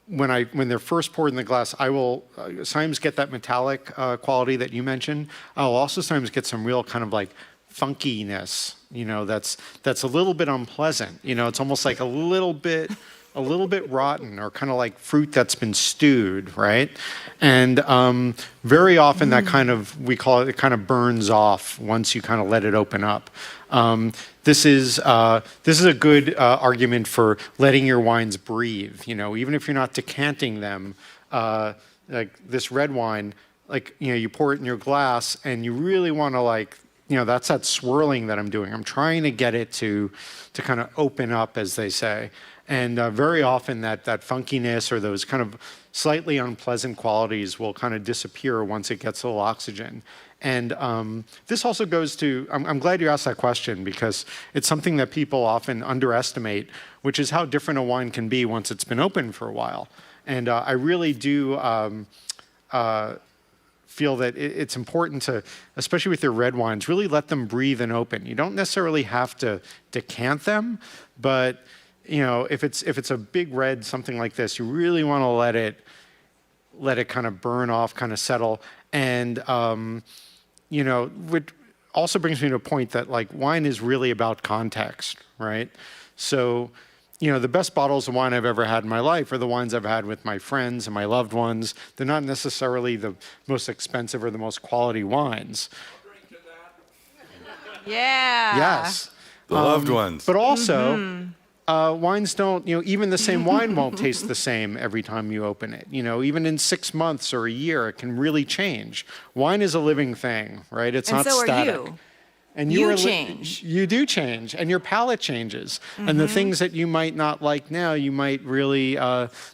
when they're first poured in the glass, I will sometimes get that metallic quality that you mentioned. I'll also sometimes get some real kind of like funkiness, that's a little bit unpleasant. It's almost like a little bit rotten, or kind of like fruit that's been stewed, right? And very often that we call it kind of burns off once you kind of let it open up. This is a good argument for letting your wines breathe. Even if you're not decanting them, like this red wine, you pour it in your glass, and you really want to that's that swirling that I'm doing. I'm trying to get it to kind of open up, as they say. And very often that funkiness or those kind of slightly unpleasant qualities will kind of disappear once it gets a little oxygen. And this also goes to, I'm glad you asked that question, because it's something that people often underestimate, which is how different a wine can be once it's been open for a while. And I really do feel that it's important to, especially with your red wines, really let them breathe and open. You don't necessarily have to decant them, but if it's a big red, something like this, you really want to let it kind of burn off, kind of settle. And what also brings me to a point that wine is really about context, right? So, the best bottles of wine I've ever had in my life are the wines I've had with my friends and my loved ones. They're not necessarily the most expensive or the most quality wines. Yeah. Yes. The loved ones. But also, wines don't, even the same wine won't taste the same every time you open it. Even in 6 months or a year, it can really change. Wine is a living thing, right? It's not so static. Are you. And you change. You do change, and your palate changes. And the things that you might not like now, you might really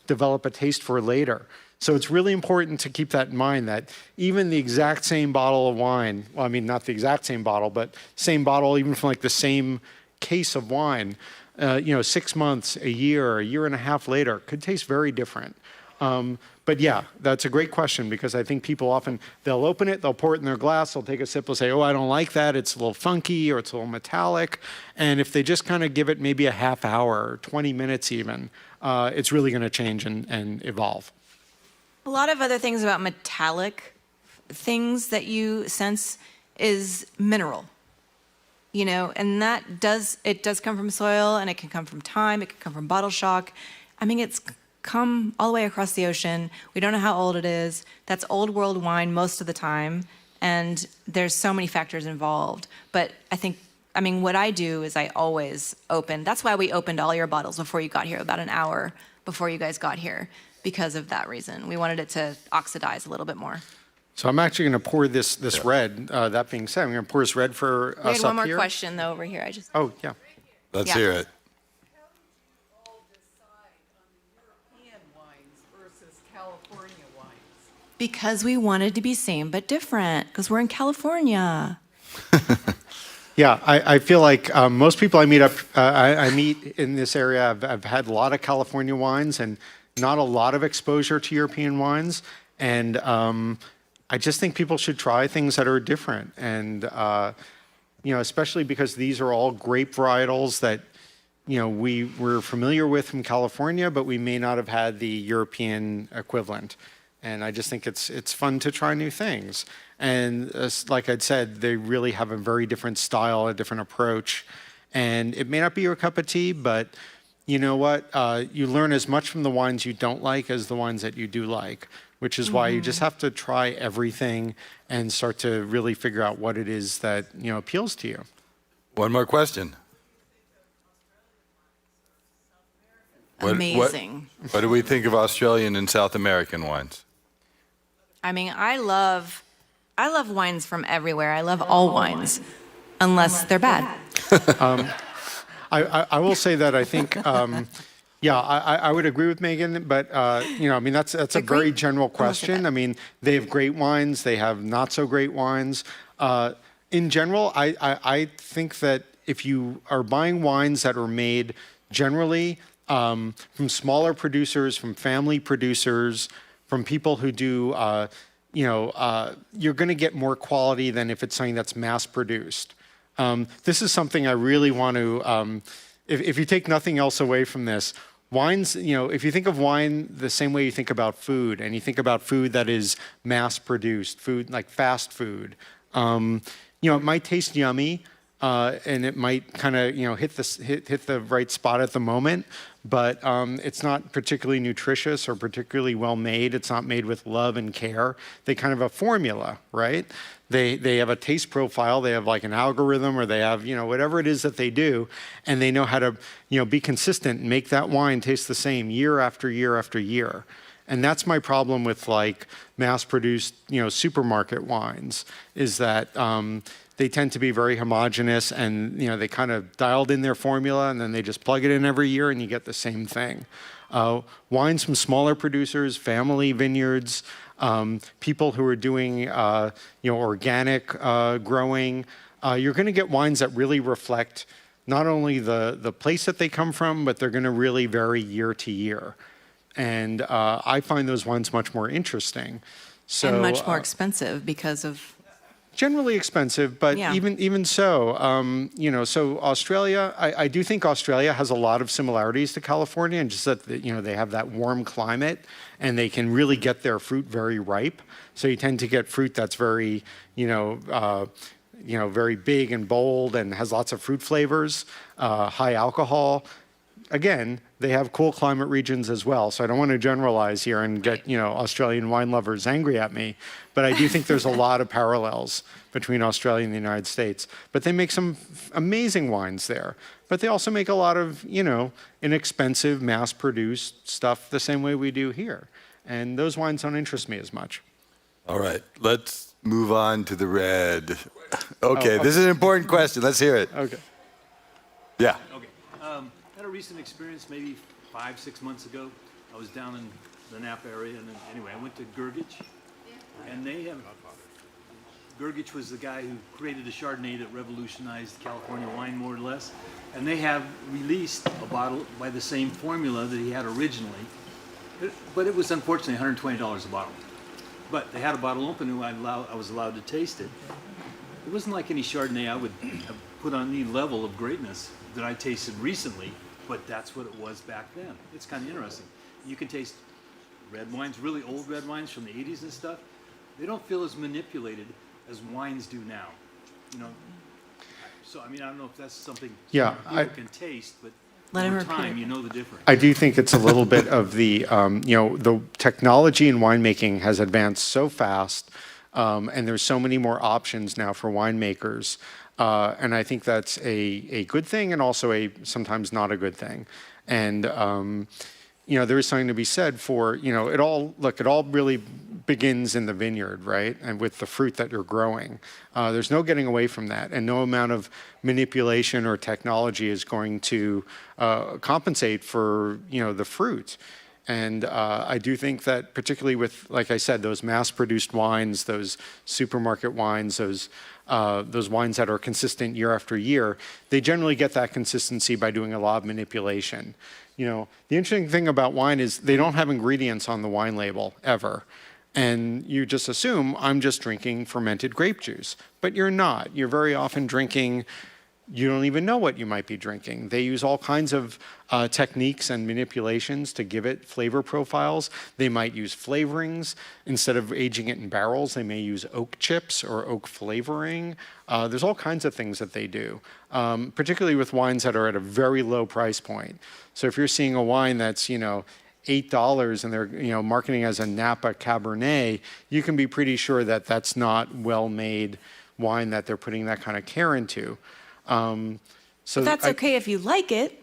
develop a taste for later. So it's really important to keep that in mind, that even the exact same bottle of wine, well, I mean, not the exact same bottle, but same bottle, even from the same case of wine, 6 months, a year and a half later, could taste very different. But yeah, that's a great question, because I think people often, they'll open it, they'll pour it in their glass, they'll take a sip, they'll say, oh, I don't like that, it's a little funky, or it's a little metallic. And if they just kind of give it maybe a half hour, or 20 minutes even, it's really going to change and evolve. A lot of other things about metallic things that you sense is mineral. And it does come from soil, and it can come from time, it can come from bottle shock. I mean, it's come all the way across the ocean. We don't know how old it is. That's old world wine most of the time, and there's so many factors involved. But what I do is I always open. That's why we opened all your bottles before you got here, about an hour before you guys got here, because of that reason. We wanted it to oxidize a little bit more. So I'm actually going to pour this red. That being said, I'm going to pour this red for us up here. We had one more question, though, over here. Oh, yeah. Let's Yeah. hear it. How did you all decide on the European wines versus California wines? Because we wanted to be same but different, because we're in California. Yeah, I feel like most people I meet in this area, I've had a lot of California wines and not a lot of exposure to European wines. And I just think people should try things that are different. And, especially because these are all grape varietals that, we're familiar with from California, but we may not have had the European equivalent. And I just think it's fun to try new things. And like I'd said, they really have a very different style, a different approach. And it may not be your cup of tea, but you know what? You learn as much from the wines you don't like as the wines that you do like, which is why you just have to try everything and start to really figure out what it is that, appeals to you. One more question. Amazing. What do we think of Australian and South American wines? I mean, I love wines from everywhere. I love all wines, unless they're bad. I will say that I think, I would agree with Megan, but that's a very general question. I mean, they have great wines, they have not so great wines. In general, I think that if you are buying wines that are made generally from smaller producers, from family producers, from people who do, you're going to get more quality than if it's something that's mass produced. This is something I really want to, if you take nothing else away from this, wines, if you think of wine the same way you think about food, and you think about food that is mass produced, food like fast food, it might taste yummy, and it might kind of, hit the right spot at the moment, but it's not particularly nutritious or particularly well made. It's not made with love and care. They kind of have a formula, right? They have a taste profile. They have like an algorithm, or they have, whatever it is that they do, and they know how to, be consistent and make that wine taste the same year after year after year. And that's my problem with like mass-produced, supermarket wines, is that they tend to be very homogeneous, and they kind of dialed in their formula, and then they just plug it in every year, and you get the same thing. Wines from smaller producers, family vineyards, people who are doing organic growing, you're going to get wines that really reflect not only the place that they come from, but they're going to really vary year to year. And I find those wines much more interesting. So, And much more expensive because of... Generally expensive, but Yeah. even so, so Australia, I do think Australia has a lot of similarities to California, and just that, they have that warm climate, and they can really get their fruit very ripe. So you tend to get fruit that's very, very big and bold and has lots of fruit flavors, high alcohol. Again, they have cool climate regions as well, so I don't want to generalize here and get, Australian wine lovers angry at me, but I do think there's a lot of parallels between Australia and the United States. But they make some amazing wines there, but they also make a lot of, inexpensive, mass-produced stuff the same way we do here. And those wines don't interest me as much. All right, let's move on to the red. Okay, this is an important question. Let's hear it. Okay. Yeah. Okay. Had a recent experience maybe 5-6 months ago. I was down in the Napa area, and anyway, I went to Gergich, and they have... Gergich was the guy who created a Chardonnay that revolutionized California wine, more or less, and they have released a bottle by the same formula that he had originally, but it was unfortunately $120 a bottle. But they had a bottle open, and I was allowed to taste it. It wasn't like any Chardonnay I would have put on any level of greatness that I tasted recently, but that's what it was back then. It's kind of interesting. You can taste red wines, really old red wines from the 80s and stuff. They don't feel as manipulated as wines do now. So I mean, I don't know if that's something Yeah, people can taste, but Let him over repeat time, it. you know the difference. I do think it's a little bit of the, the technology in winemaking has advanced so fast, and there's so many more options now for winemakers. And I think that's a good thing, and also sometimes not a good thing. And, there is something to be said for, it all really begins in the vineyard, right? And with the fruit that you're growing. There's no getting away from that, and no amount of manipulation or technology is going to compensate for, the fruit. And I do think that particularly with, like I said, those mass-produced wines, those supermarket wines, those wines that are consistent year after year, they generally get that consistency by doing a lot of manipulation. The interesting thing about wine is they don't have ingredients on the wine label ever. And you just assume I'm just drinking fermented grape juice, but you're not. You're very often drinking, you don't even know what you might be drinking. They use all kinds of techniques and manipulations to give it flavor profiles. They might use flavorings. Instead of aging it in barrels, they may use oak chips or oak flavoring. There's all kinds of things that they do, particularly with wines that are at a very low price point. So if you're seeing a wine that's, $8 and they're marketing as a Napa Cabernet, you can be pretty sure that that's not well-made wine that they're putting that kind of care into. So But that's okay if you like it.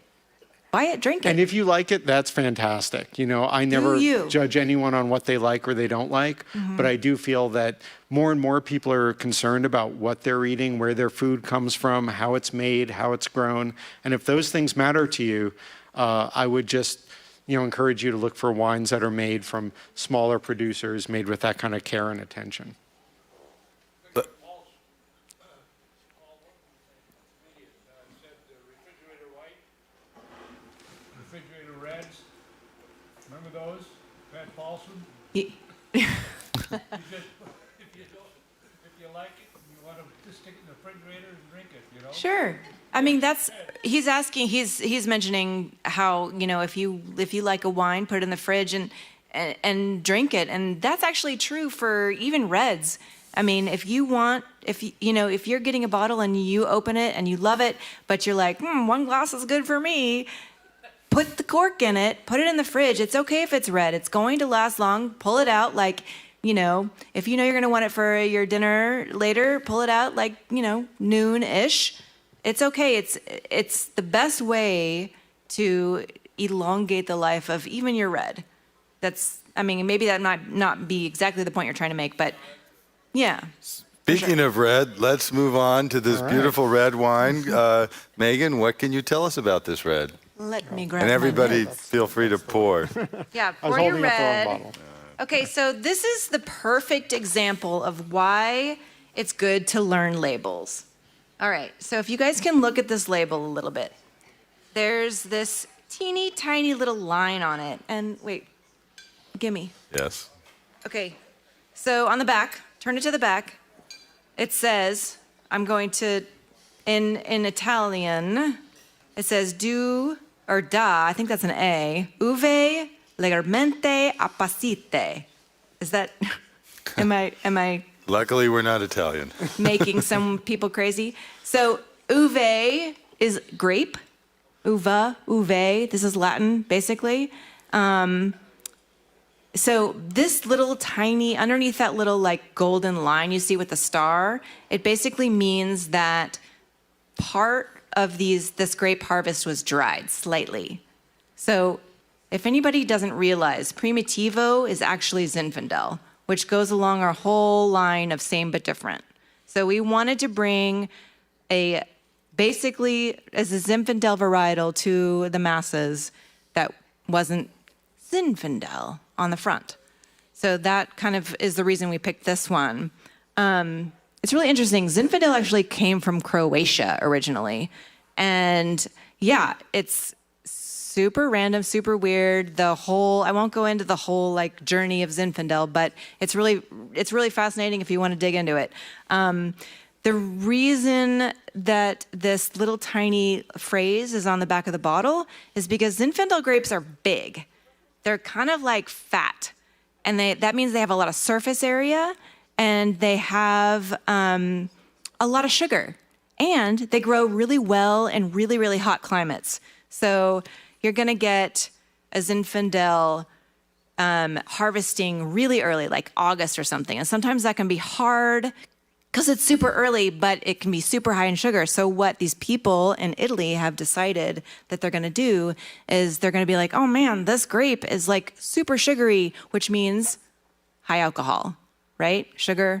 Buy it, drink it. And if you like it, that's fantastic. I never judge anyone on what they like or they don't like, but I do feel that more and more people are concerned about what they're eating, where their food comes from, how it's made, how it's grown. And if those things matter to you, I would just encourage you to look for wines that are made from smaller producers, made with that kind of care and attention. Said the refrigerator white, refrigerator reds. Remember those? Pat Paulson? Ye- You just, if you like it, you want to just stick it in the refrigerator and drink it, Sure. I mean, he's mentioning how, if you like a wine, put it in the fridge and drink it. And that's actually true for even reds. I mean, if you're getting a bottle and you open it and you love it, but you're like, one glass is good for me, put the cork in it, put it in the fridge. It's okay if it's red. It's going to last long. Pull it out like, if you know you're going to want it for your dinner later, pull it out like, noon-ish. It's okay. It's the best way to elongate the life of even your red. Maybe that might not be exactly the point you're trying to make, but yeah. Speaking of red, let's move on to this beautiful red wine. Megan, what can you tell us about this red? Let me grab And everybody, my notes. feel free to pour. Yeah, I was pour your holding up the wrong red. bottle. Okay, so this is the perfect example of why it's good to learn labels. All right, so if you guys can look at this label a little bit. There's this teeny tiny little line on it. And wait, gimme. Yes. Okay, so on the back, turn it to the back. It says, I'm going to, in Italian, it says I think that's an A, uve legalmente appassite. Is that, am I Luckily, we're not Italian. making some people crazy? So uve is grape, uve, this is Latin, basically. So this little tiny, underneath that little like golden line you see with the star, it basically means that part of this grape harvest was dried slightly. So if anybody doesn't realize, Primitivo is actually Zinfandel, which goes along our whole line of same but different. So we wanted to bring basically as a Zinfandel varietal to the masses that wasn't Zinfandel on the front. So that kind of is the reason we picked this one. It's really interesting. Zinfandel actually came from Croatia originally. And yeah, it's super random, super weird. I won't go into the whole like journey of Zinfandel, but it's really fascinating if you want to dig into it. The reason that this little tiny phrase is on the back of the bottle is because Zinfandel grapes are big. They're kind of like fat, and that means they have a lot of surface area, and they have a lot of sugar, and they grow really well in really, really hot climates. So you're gonna get a Zinfandel harvesting really early, like August or something, and sometimes that can be hard because it's super early, but it can be super high in sugar. So what these people in Italy have decided that they're gonna do is they're gonna be like, oh man, this grape is like super sugary, which means high alcohol, right?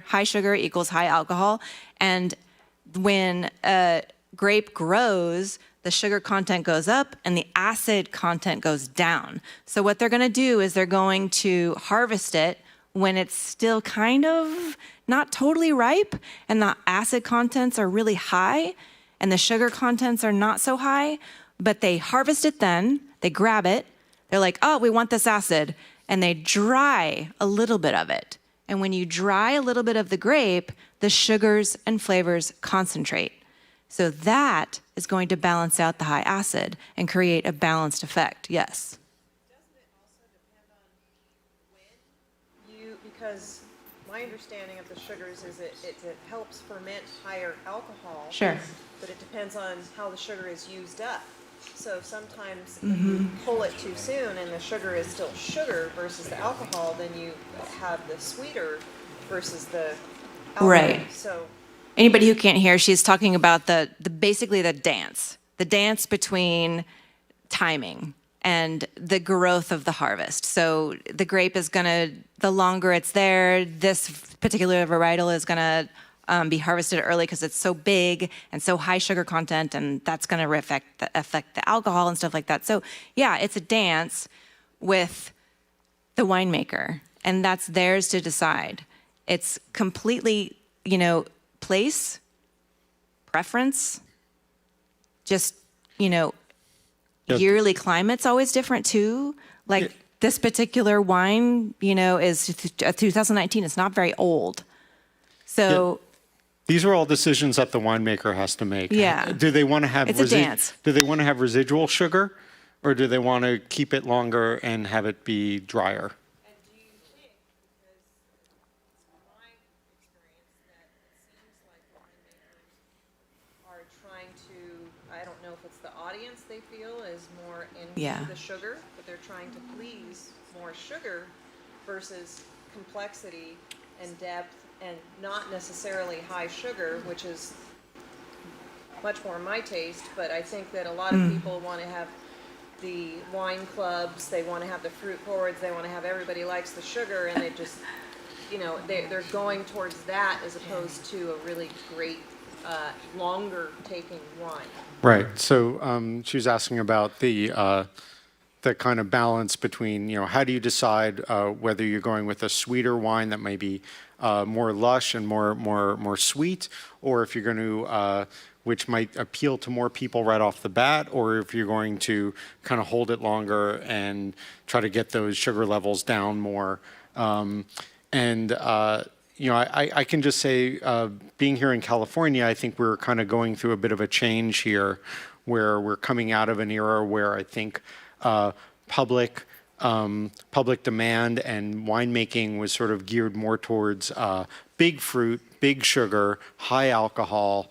High sugar equals high alcohol. And when a grape grows, the sugar content goes up and the acid content goes down. So what they're gonna do is they're going to harvest it when it's still kind of not totally ripe and the acid contents are really high and the sugar contents are not so high, but they harvest it then, they grab it, they're like, oh, we want this acid, and they dry a little bit of it. And when you dry a little bit of the grape, the sugars and flavors concentrate. So that is going to balance out the high acid and create a balanced effect, yes. Because my understanding of the sugars is it helps ferment higher alcohol. Sure. But it depends on how the sugar is used up. So sometimes if you pull it too soon and the sugar is still sugar versus the alcohol, then you have the sweeter versus the alcohol. Right. So Anybody who can't hear, she's talking about basically the dance between timing and the growth of the harvest. So the grape is the longer it's there, this particular varietal is gonna be harvested early because it's so big and so high sugar content, and that's gonna affect the alcohol and stuff like that. So yeah, it's a dance with the winemaker, and that's theirs to decide. It's completely, place, preference, just, yearly climate's always different too. Like this particular wine, is 2019. It's not very old. So These are all decisions that the winemaker has to make. Yeah. Do they want to have It's a dance. Do they want to have residual sugar, or do they want to keep it longer and have it be drier? And do you think, because it's my experience Yeah. the sugar, but they're trying to please more sugar versus complexity and depth and not necessarily high sugar, which is much more my taste, but I think that a lot of people want to have the wine clubs, they want to have the fruit forwards, they want to have everybody likes the sugar, and they just, you know, they're going towards that as opposed to a really great, longer taking wine. Right. So she was asking about the kind of balance between, you know, how do you decide whether you're going with a sweeter wine that may be more lush and more sweet, or if you're going to which might appeal to more people right off the bat, or if you're going to kind of hold it longer and try to get those sugar levels down more. You know, I can just say, being here in California, I think we're kind of going through a bit of a change here, where we're coming out of an era where I think public demand and winemaking was sort of geared more towards big fruit, big sugar, high alcohol,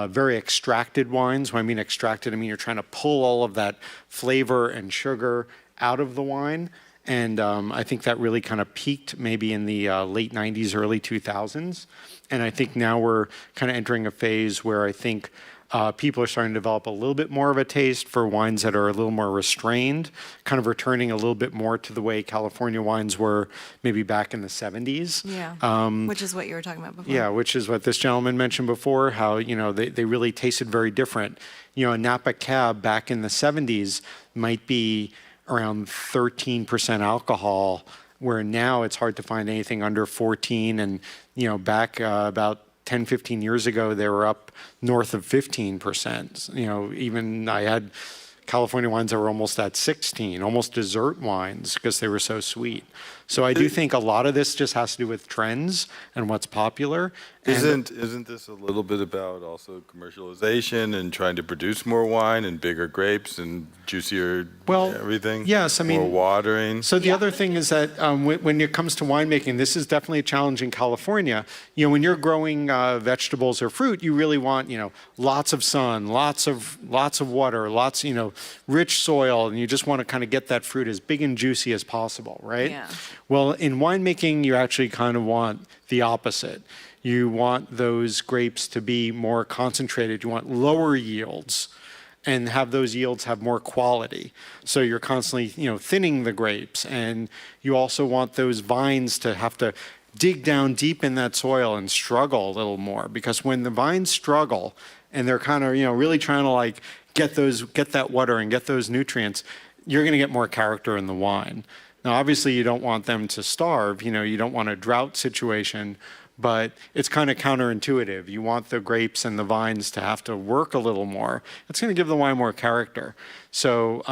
very extracted wines. When I mean extracted, I mean you're trying to pull all of that flavor and sugar out of the wine. And I think that really kind of peaked maybe in the late 90s, early 2000s. And I think now we're kind of entering a phase where I think people are starting to develop a little bit more of a taste for wines that are a little more restrained, kind of returning a little bit more to the way California wines were maybe back in the 70s. Yeah, which is what you were talking about before. Yeah, which is what this gentleman mentioned before, how, you know, they really tasted very different. You know, a Napa Cab back in the 70s might be around 13% alcohol, where now it's hard to find anything under 14. And, you know, back about 10, 15 years ago, they were up north of 15%. You know, even I had California wines that were almost at 16, almost dessert wines because they were so sweet. So I do think a lot of this just has to do with trends and what's popular. And Isn't this a little bit about also commercialization and trying to produce more wine and bigger grapes and juicier everything? Yes, I mean, more watering. So the other thing is that when it comes to winemaking, this is definitely a challenge in California. You know, when you're growing vegetables or fruit, you really want, you know, lots of sun, lots of water, lots, you know, rich soil, and you just want to kind of get that fruit as big and juicy as possible, right? Yeah. Well, in winemaking, you actually kind of want the opposite. You want those grapes to be more concentrated. You want lower yields and have those yields have more quality. So you're constantly, you know, thinning the grapes. And you also want those vines to have to dig down deep in that soil and struggle a little more. Because when the vines struggle and they're kind of, you know, really trying to like get that water and get those nutrients, you're going to get more character in the wine. Now, obviously, you don't want them to starve. You know, you don't want a drought situation, but it's kind of counterintuitive. You want the grapes and the vines to have to work a little more. It's going to give the wine more character. So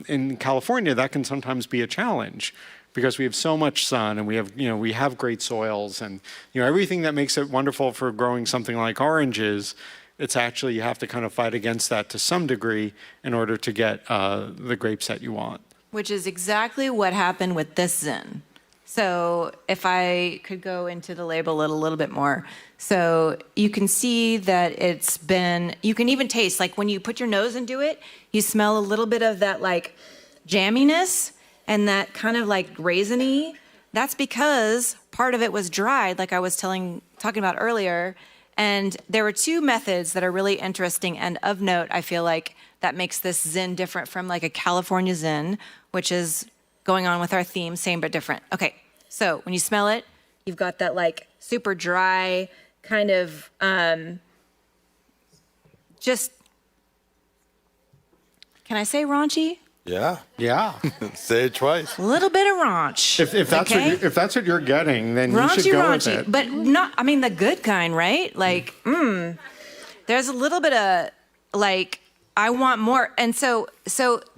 in California, that can sometimes be a challenge because we have so much sun and we have great soils and, you know, everything that makes it wonderful for growing something like oranges. It's actually, you have to kind of fight against that to some degree in order to get the grapes that you want. Which is exactly what happened with this Zin. So if I could go into the label a little bit more. So you can see that you can even taste, like when you put your nose into it, you smell a little bit of that like jamminess and that kind of like raisiny. That's because part of it was dried, like I was talking about earlier. And there were two methods that are really interesting and of note, I feel like, that makes this Zin different from like a California Zin, which is going on with our theme, same but different. Okay, so when you smell it, you've got that like super dry kind of just, can I say raunchy? Yeah. Yeah. Say it twice. A little bit of raunch. If that's what you're getting, then you should go with it. But not, I mean, the good kind, right? Like, there's a little bit of like, I want more. And so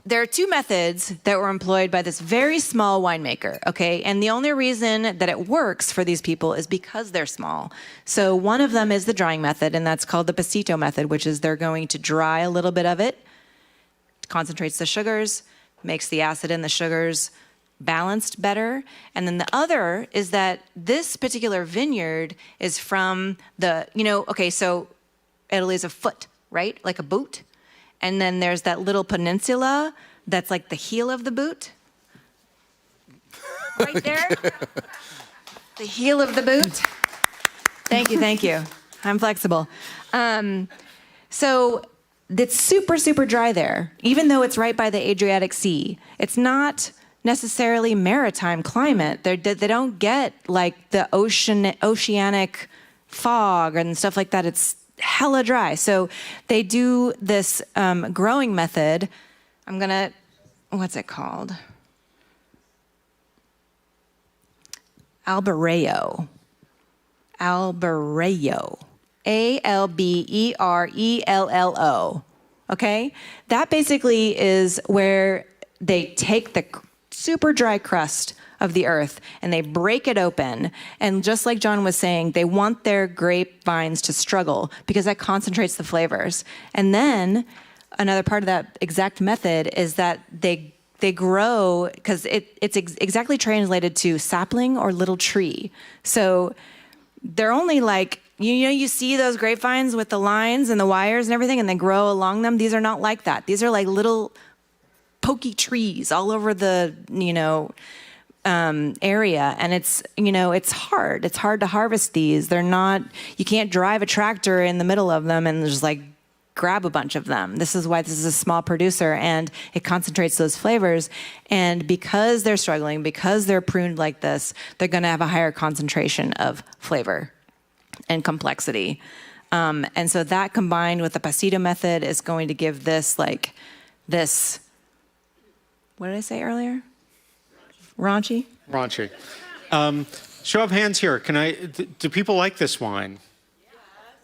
there are two methods that were employed by this very small winemaker, okay? And the only reason that it works for these people is because they're small. So one of them is the drying method, and that's called the pasito method, which is they're going to dry a little bit of it, concentrates the sugars, makes the acid in the sugars balanced better. And then the other is that this particular vineyard is from the, you know, okay, so Italy is a foot, right? Like a boot. And then there's that little peninsula that's like the heel of the boot. Right there. The heel of the boot. Thank you, thank you. I'm flexible. So it's super, super dry there, even though it's right by the Adriatic Sea. It's not necessarily maritime climate. They don't get like the oceanic fog and stuff like that. It's hella dry. So they do this growing method. What's it called? Albarello. Albarello. Alberello. Okay? That basically is where they take the super dry crust of the earth and they break it open. And just like John was saying, they want their grapevines to struggle because that concentrates the flavors. And then another part of that exact method is that they grow, because it's exactly translated to sapling or little tree. So they're only like, you see those grapevines with the lines and the wires and everything, and they grow along them. These are not like that. These are like little pokey trees all over the, area. And it's hard. It's hard to harvest these. You can't drive a tractor in the middle of them and just like grab a bunch of them. This is why this is a small producer, and it concentrates those flavors. And because they're struggling, because they're pruned like this, they're going to have a higher concentration of flavor and complexity. And so that combined with the pasito method is going to give this what did I say earlier? Raunchy? Raunchy. Show of hands here. Do people like this wine?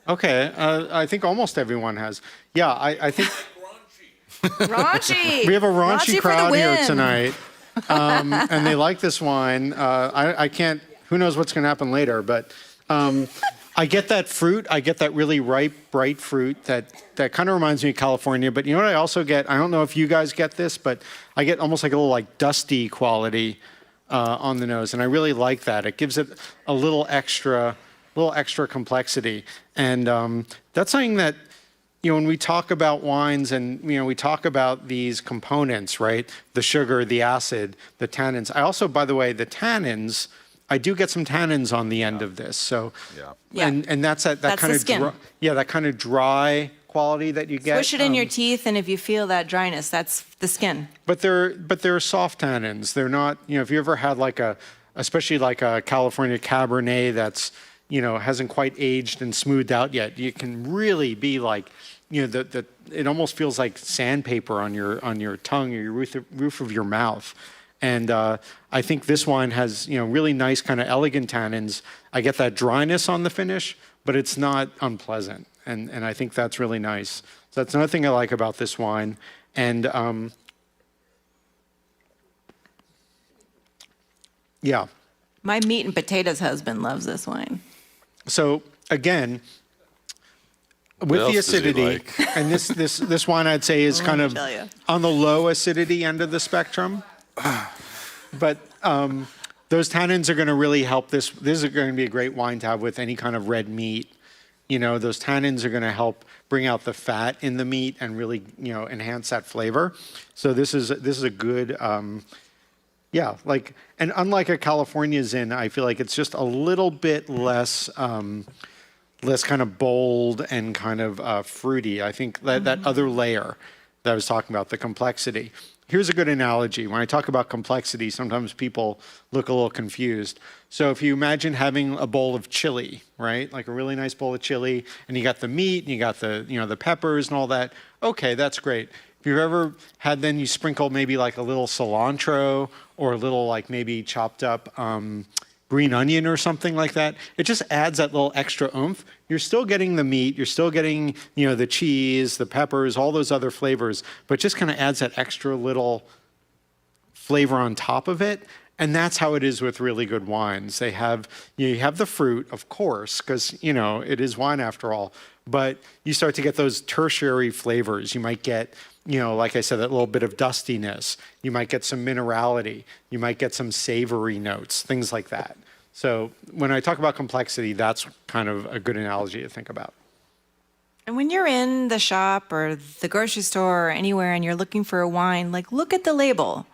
Okay, I think almost everyone has. Yeah, I think Raunchy! we have a raunchy for the crowd here win. tonight, and they like this wine. I can't. Who knows what's going to happen later? But I get that fruit. I get that really ripe, bright fruit that kind of reminds me of California. But you know what I also get? I don't know if you guys get this, but I get almost like a little like dusty quality on the nose, and I really like that. It gives it a little extra complexity. And that's something that, when we talk about wines and, we talk about these components, right? The sugar, the acid, the tannins. I also, by the way, the tannins, I do get some tannins on the end of this. So, Yeah. and that's that That's kind the of, skin. that kind of dry quality that you get. Swish it in your teeth, and if you feel that dryness, that's the skin. But they're soft tannins. They're not, if you ever had especially like a California Cabernet that's, hasn't quite aged and smoothed out yet, you can really be like, it almost feels like sandpaper on your tongue or your roof of your mouth. And I think this wine has, really nice kind of elegant tannins. I get that dryness on the finish, but it's not unpleasant. And I think that's really nice. So that's another thing I like about this wine. And yeah. My meat and potatoes husband loves this wine. So again, What with the else does he acidity, like? and this wine I'd say is kind of tell ya. on the low acidity end of the spectrum. But those tannins are going to really help this. This is going to be a great wine to have with any kind of red meat. Those tannins are going to help bring out the fat in the meat and really, enhance that flavor. So this is a good. And unlike a California Zin, I feel like it's just a little bit less kind of bold and kind of fruity. I think that other layer that I was talking about, the complexity. Here's a good analogy. When I talk about complexity, sometimes people look a little confused. So if you imagine having a bowl of chili, right? Like a really nice bowl of chili, and you got the meat, and you got the peppers and all that. Okay, that's great. If you've ever had, then you sprinkle maybe like a little cilantro or a little like maybe chopped up green onion or something like that. It just adds that little extra oomph. You're still getting the meat, you're still getting, the cheese, the peppers, all those other flavors, but just kind of adds that extra little flavor on top of it. And that's how it is with really good wines. They have, you have the fruit, of course, because, it is wine after all, but you start to get those tertiary flavors. You might get, like I said, that little bit of dustiness. You might get some minerality. You might get some savory notes, things like that. So when I talk about complexity, that's kind of a good analogy to think about. And when you're in the shop or the grocery store or anywhere and you're looking for a wine, like look at the label.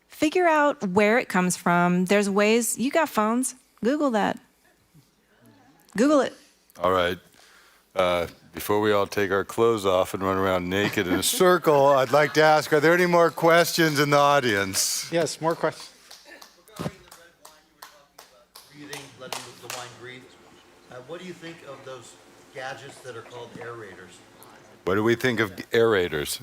Figure out where it comes from. There's ways, you got phones, Google that. Google it. All right. Before we all take our clothes off and run around naked in a circle, I'd like to ask, are there any more questions in the audience? Yes, more questions. Regarding the red wine you were talking about, breathing, letting the wine breathe, what do you think of those gadgets that are called aerators? What do we think of aerators?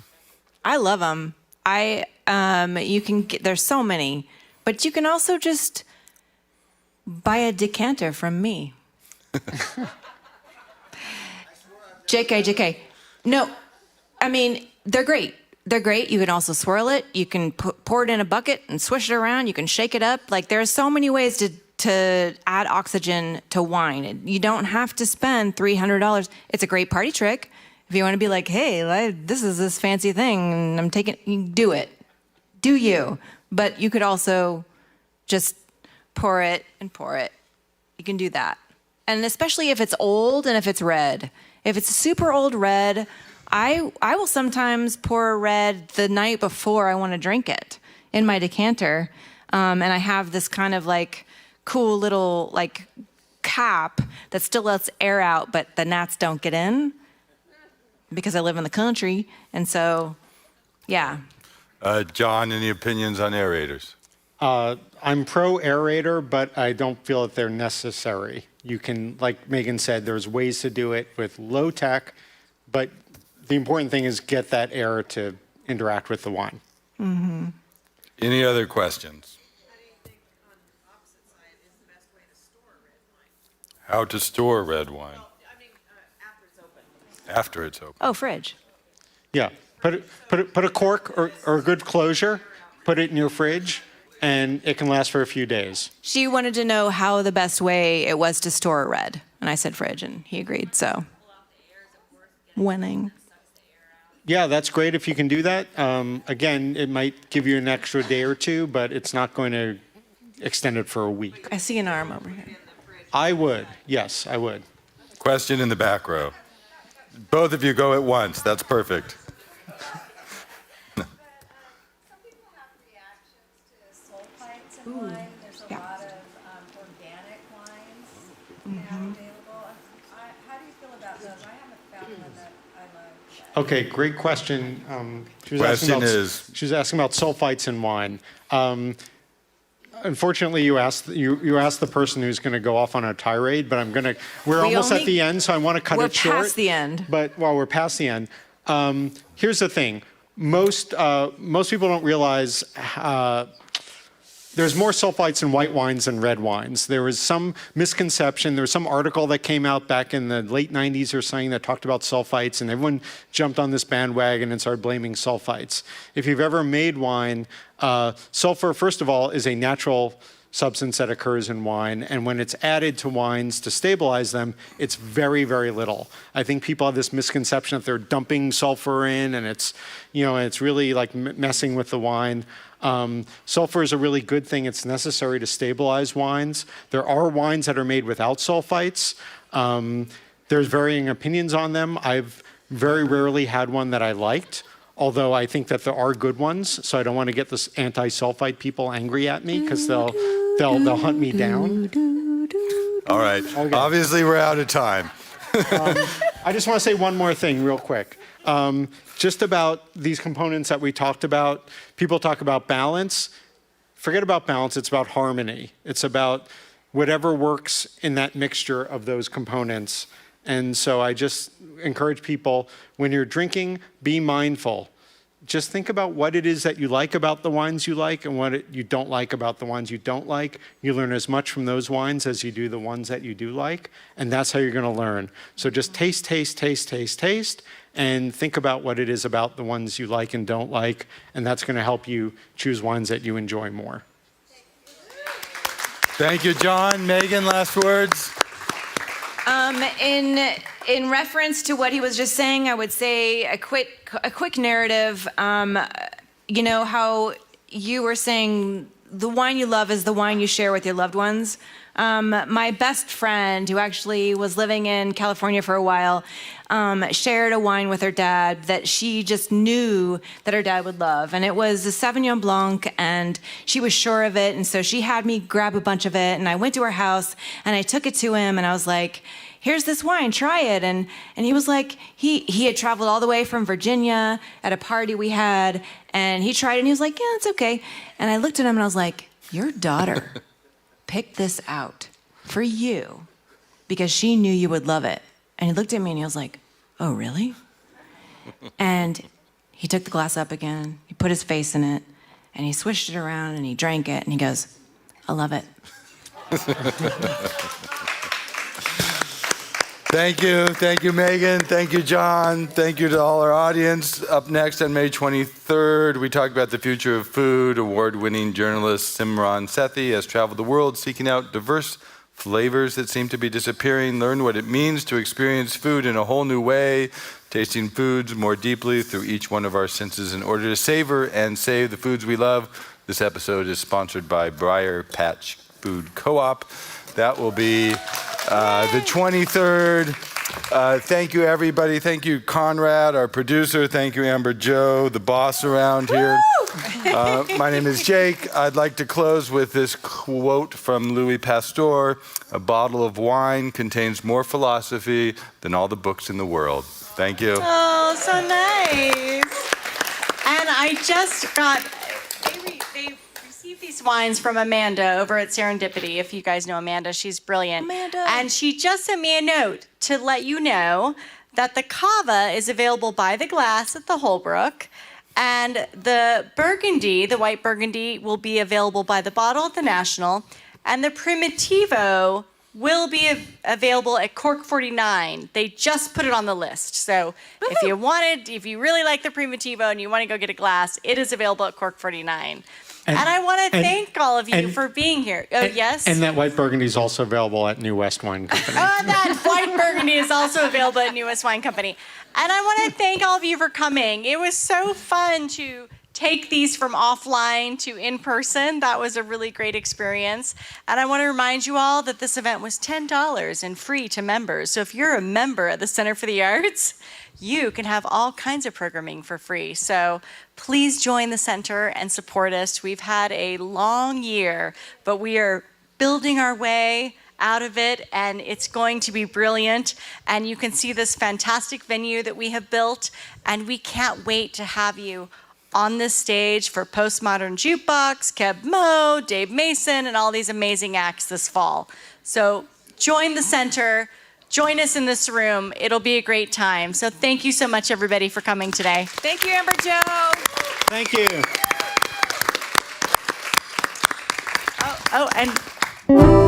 I love them. You can get, there's so many, but you can also just buy a decanter from me. JK. No, I mean, they're great. They're great. You can also swirl it. You can pour it in a bucket and swish it around. You can shake it up. Like, there are so many ways to add oxygen to wine. You don't have to spend $300. It's a great party trick. If you want to be like, hey, this is this fancy thing, and I'm taking, you do it. Do you? But you could also just pour it and pour it. You can do that. And especially if it's old and if it's red. If it's a super old red, I will sometimes pour a red the night before I want to drink it in my decanter. And I have this kind of like cool little like cap that still lets air out, but the gnats don't get in because I live in the country. And so, yeah. John, any opinions on aerators? I'm pro aerator, but I don't feel that they're necessary. You can, like Megan said, there's ways to do it with low tech, but the important thing is get that air to interact with the wine. Mm-hmm. Any other questions? How do you think, on the opposite side, is the best way to store red wine? How to store red wine Well, I mean, after it's open. after it's open? Oh, fridge. Yeah, put a cork or a good closure, put it in your fridge, and it can last for a few days. She wanted to know how the best way it was to store a red. And I said fridge, and he agreed, so. Winning. Yeah, that's great if you can do that. Again, it might give you an extra day or two, but it's not going to extend it for a week. I see an arm over here. I would, yes, I would. Question in the back row. Both of you go at once. That's perfect. Some people have reactions to sulfites in wine. There's a lot of organic wines available. How do you feel about those? I haven't found one that I love. Okay, great question. She was asking about sulfites in wine. Unfortunately, you asked the person who's going to go off on a tirade, but we're almost at the end, so I want to cut it short. We're past the end. But while we're past the end, here's the thing. Most people don't realize there's more sulfites in white wines than red wines. There was some misconception. There was some article that came out back in the late 90s or something that talked about sulfites, and everyone jumped on this bandwagon and started blaming sulfites. If you've ever made wine, sulfur, first of all, is a natural substance that occurs in wine, and when it's added to wines to stabilize them, it's very, very little. I think people have this misconception that they're dumping sulfur in, and it's really like messing with the wine. Sulfur is a really good thing. It's necessary to stabilize wines. There are wines that are made without sulfites. There's varying opinions on them. I've very rarely had one that I liked, although I think that there are good ones. So I don't want to get this anti-sulfite people angry at me because they'll hunt me down. All right. Okay. Obviously, we're out of time. I just want to say one more thing real quick. Just about these components that we talked about, people talk about balance. Forget about balance, it's about harmony. It's about whatever works in that mixture of those components. And so I just encourage people, when you're drinking, be mindful. Just think about what it is that you like about the wines you like and what you don't like about the wines you don't like. You learn as much from those wines as you do the ones that you do like, and that's how you're going to learn. So just taste, and think about what it is about the ones you like and don't like, and that's going to help you choose wines that you enjoy more. Thank you, John. Megan, last words? In reference to what he was just saying, I would say a quick narrative. You know how you were saying the wine you love is the wine you share with your loved ones. My best friend, who actually was living in California for a while, shared a wine with her dad that she just knew that her dad would love. And it was a Sauvignon Blanc, and she was sure of it. And so she had me grab a bunch of it, and I went to her house, and I took it to him, and I was like, here's this wine, try it. And he was like, he had traveled all the way from Virginia at a party we had, and he tried it, and he was like, yeah, it's okay. And I looked at him, and I was like, your daughter picked this out for you because she knew you would love it. And he looked at me and he was like, oh, really? And he took the glass up again, he put his face in it, and he swished it around and he drank it, and he goes, I love it. Thank you, Megan. Thank you, John. Thank you to all our audience. Up next on May 23rd, we talk about the future of food. Award-winning journalist Simran Sethi has traveled the world seeking out diverse flavors that seem to be disappearing. Learn what it means to experience food in a whole new way, tasting foods more deeply through each one of our senses in order to savor and save the foods we love. This episode is sponsored by Briar Patch Food Co-op. That will be the 23rd. Thank you, everybody. Thank you, Conrad, our producer. Thank you, Amber Joe, the boss around here. My name is Jake. I'd like to close with this quote from Louis Pasteur: a bottle of wine contains more philosophy than all the books in the world. Thank you. Oh, so nice. And I just got, they received these wines from Amanda over at Serendipity. If you guys know Amanda, she's brilliant. Amanda. And she just sent me a note to let you know that the Cava is available by the glass at the Holbrooke. And the Burgundy, the white Burgundy, will be available by the bottle at the National. And the Primitivo will be available at Cork 49. They just put it on the list. So if you really like the Primitivo and you want to go get a glass, it is available at Cork 49. And I want to thank all of you for being here. Oh, yes? And that white Burgundy is also available at New West Wine Company. That white Burgundy is also available at New West Wine Company. And I want to thank all of you for coming. It was so fun to take these from offline to in person. That was a really great experience. And I want to remind you all that this event was $10 and free to members. So if you're a member at the Center for the Arts, you can have all kinds of programming for free. So please join the center and support us. We've had a long year, but we are building our way out of it, and it's going to be brilliant. And you can see this fantastic venue that we have built, and we can't wait to have you on this stage for Postmodern Jukebox, Keb Mo, Dave Mason, and all these amazing acts this fall. So join the center. Join us in this room. It'll be a great time. So thank you so much, everybody, for coming today. Thank you, Amber Joe. Thank you. And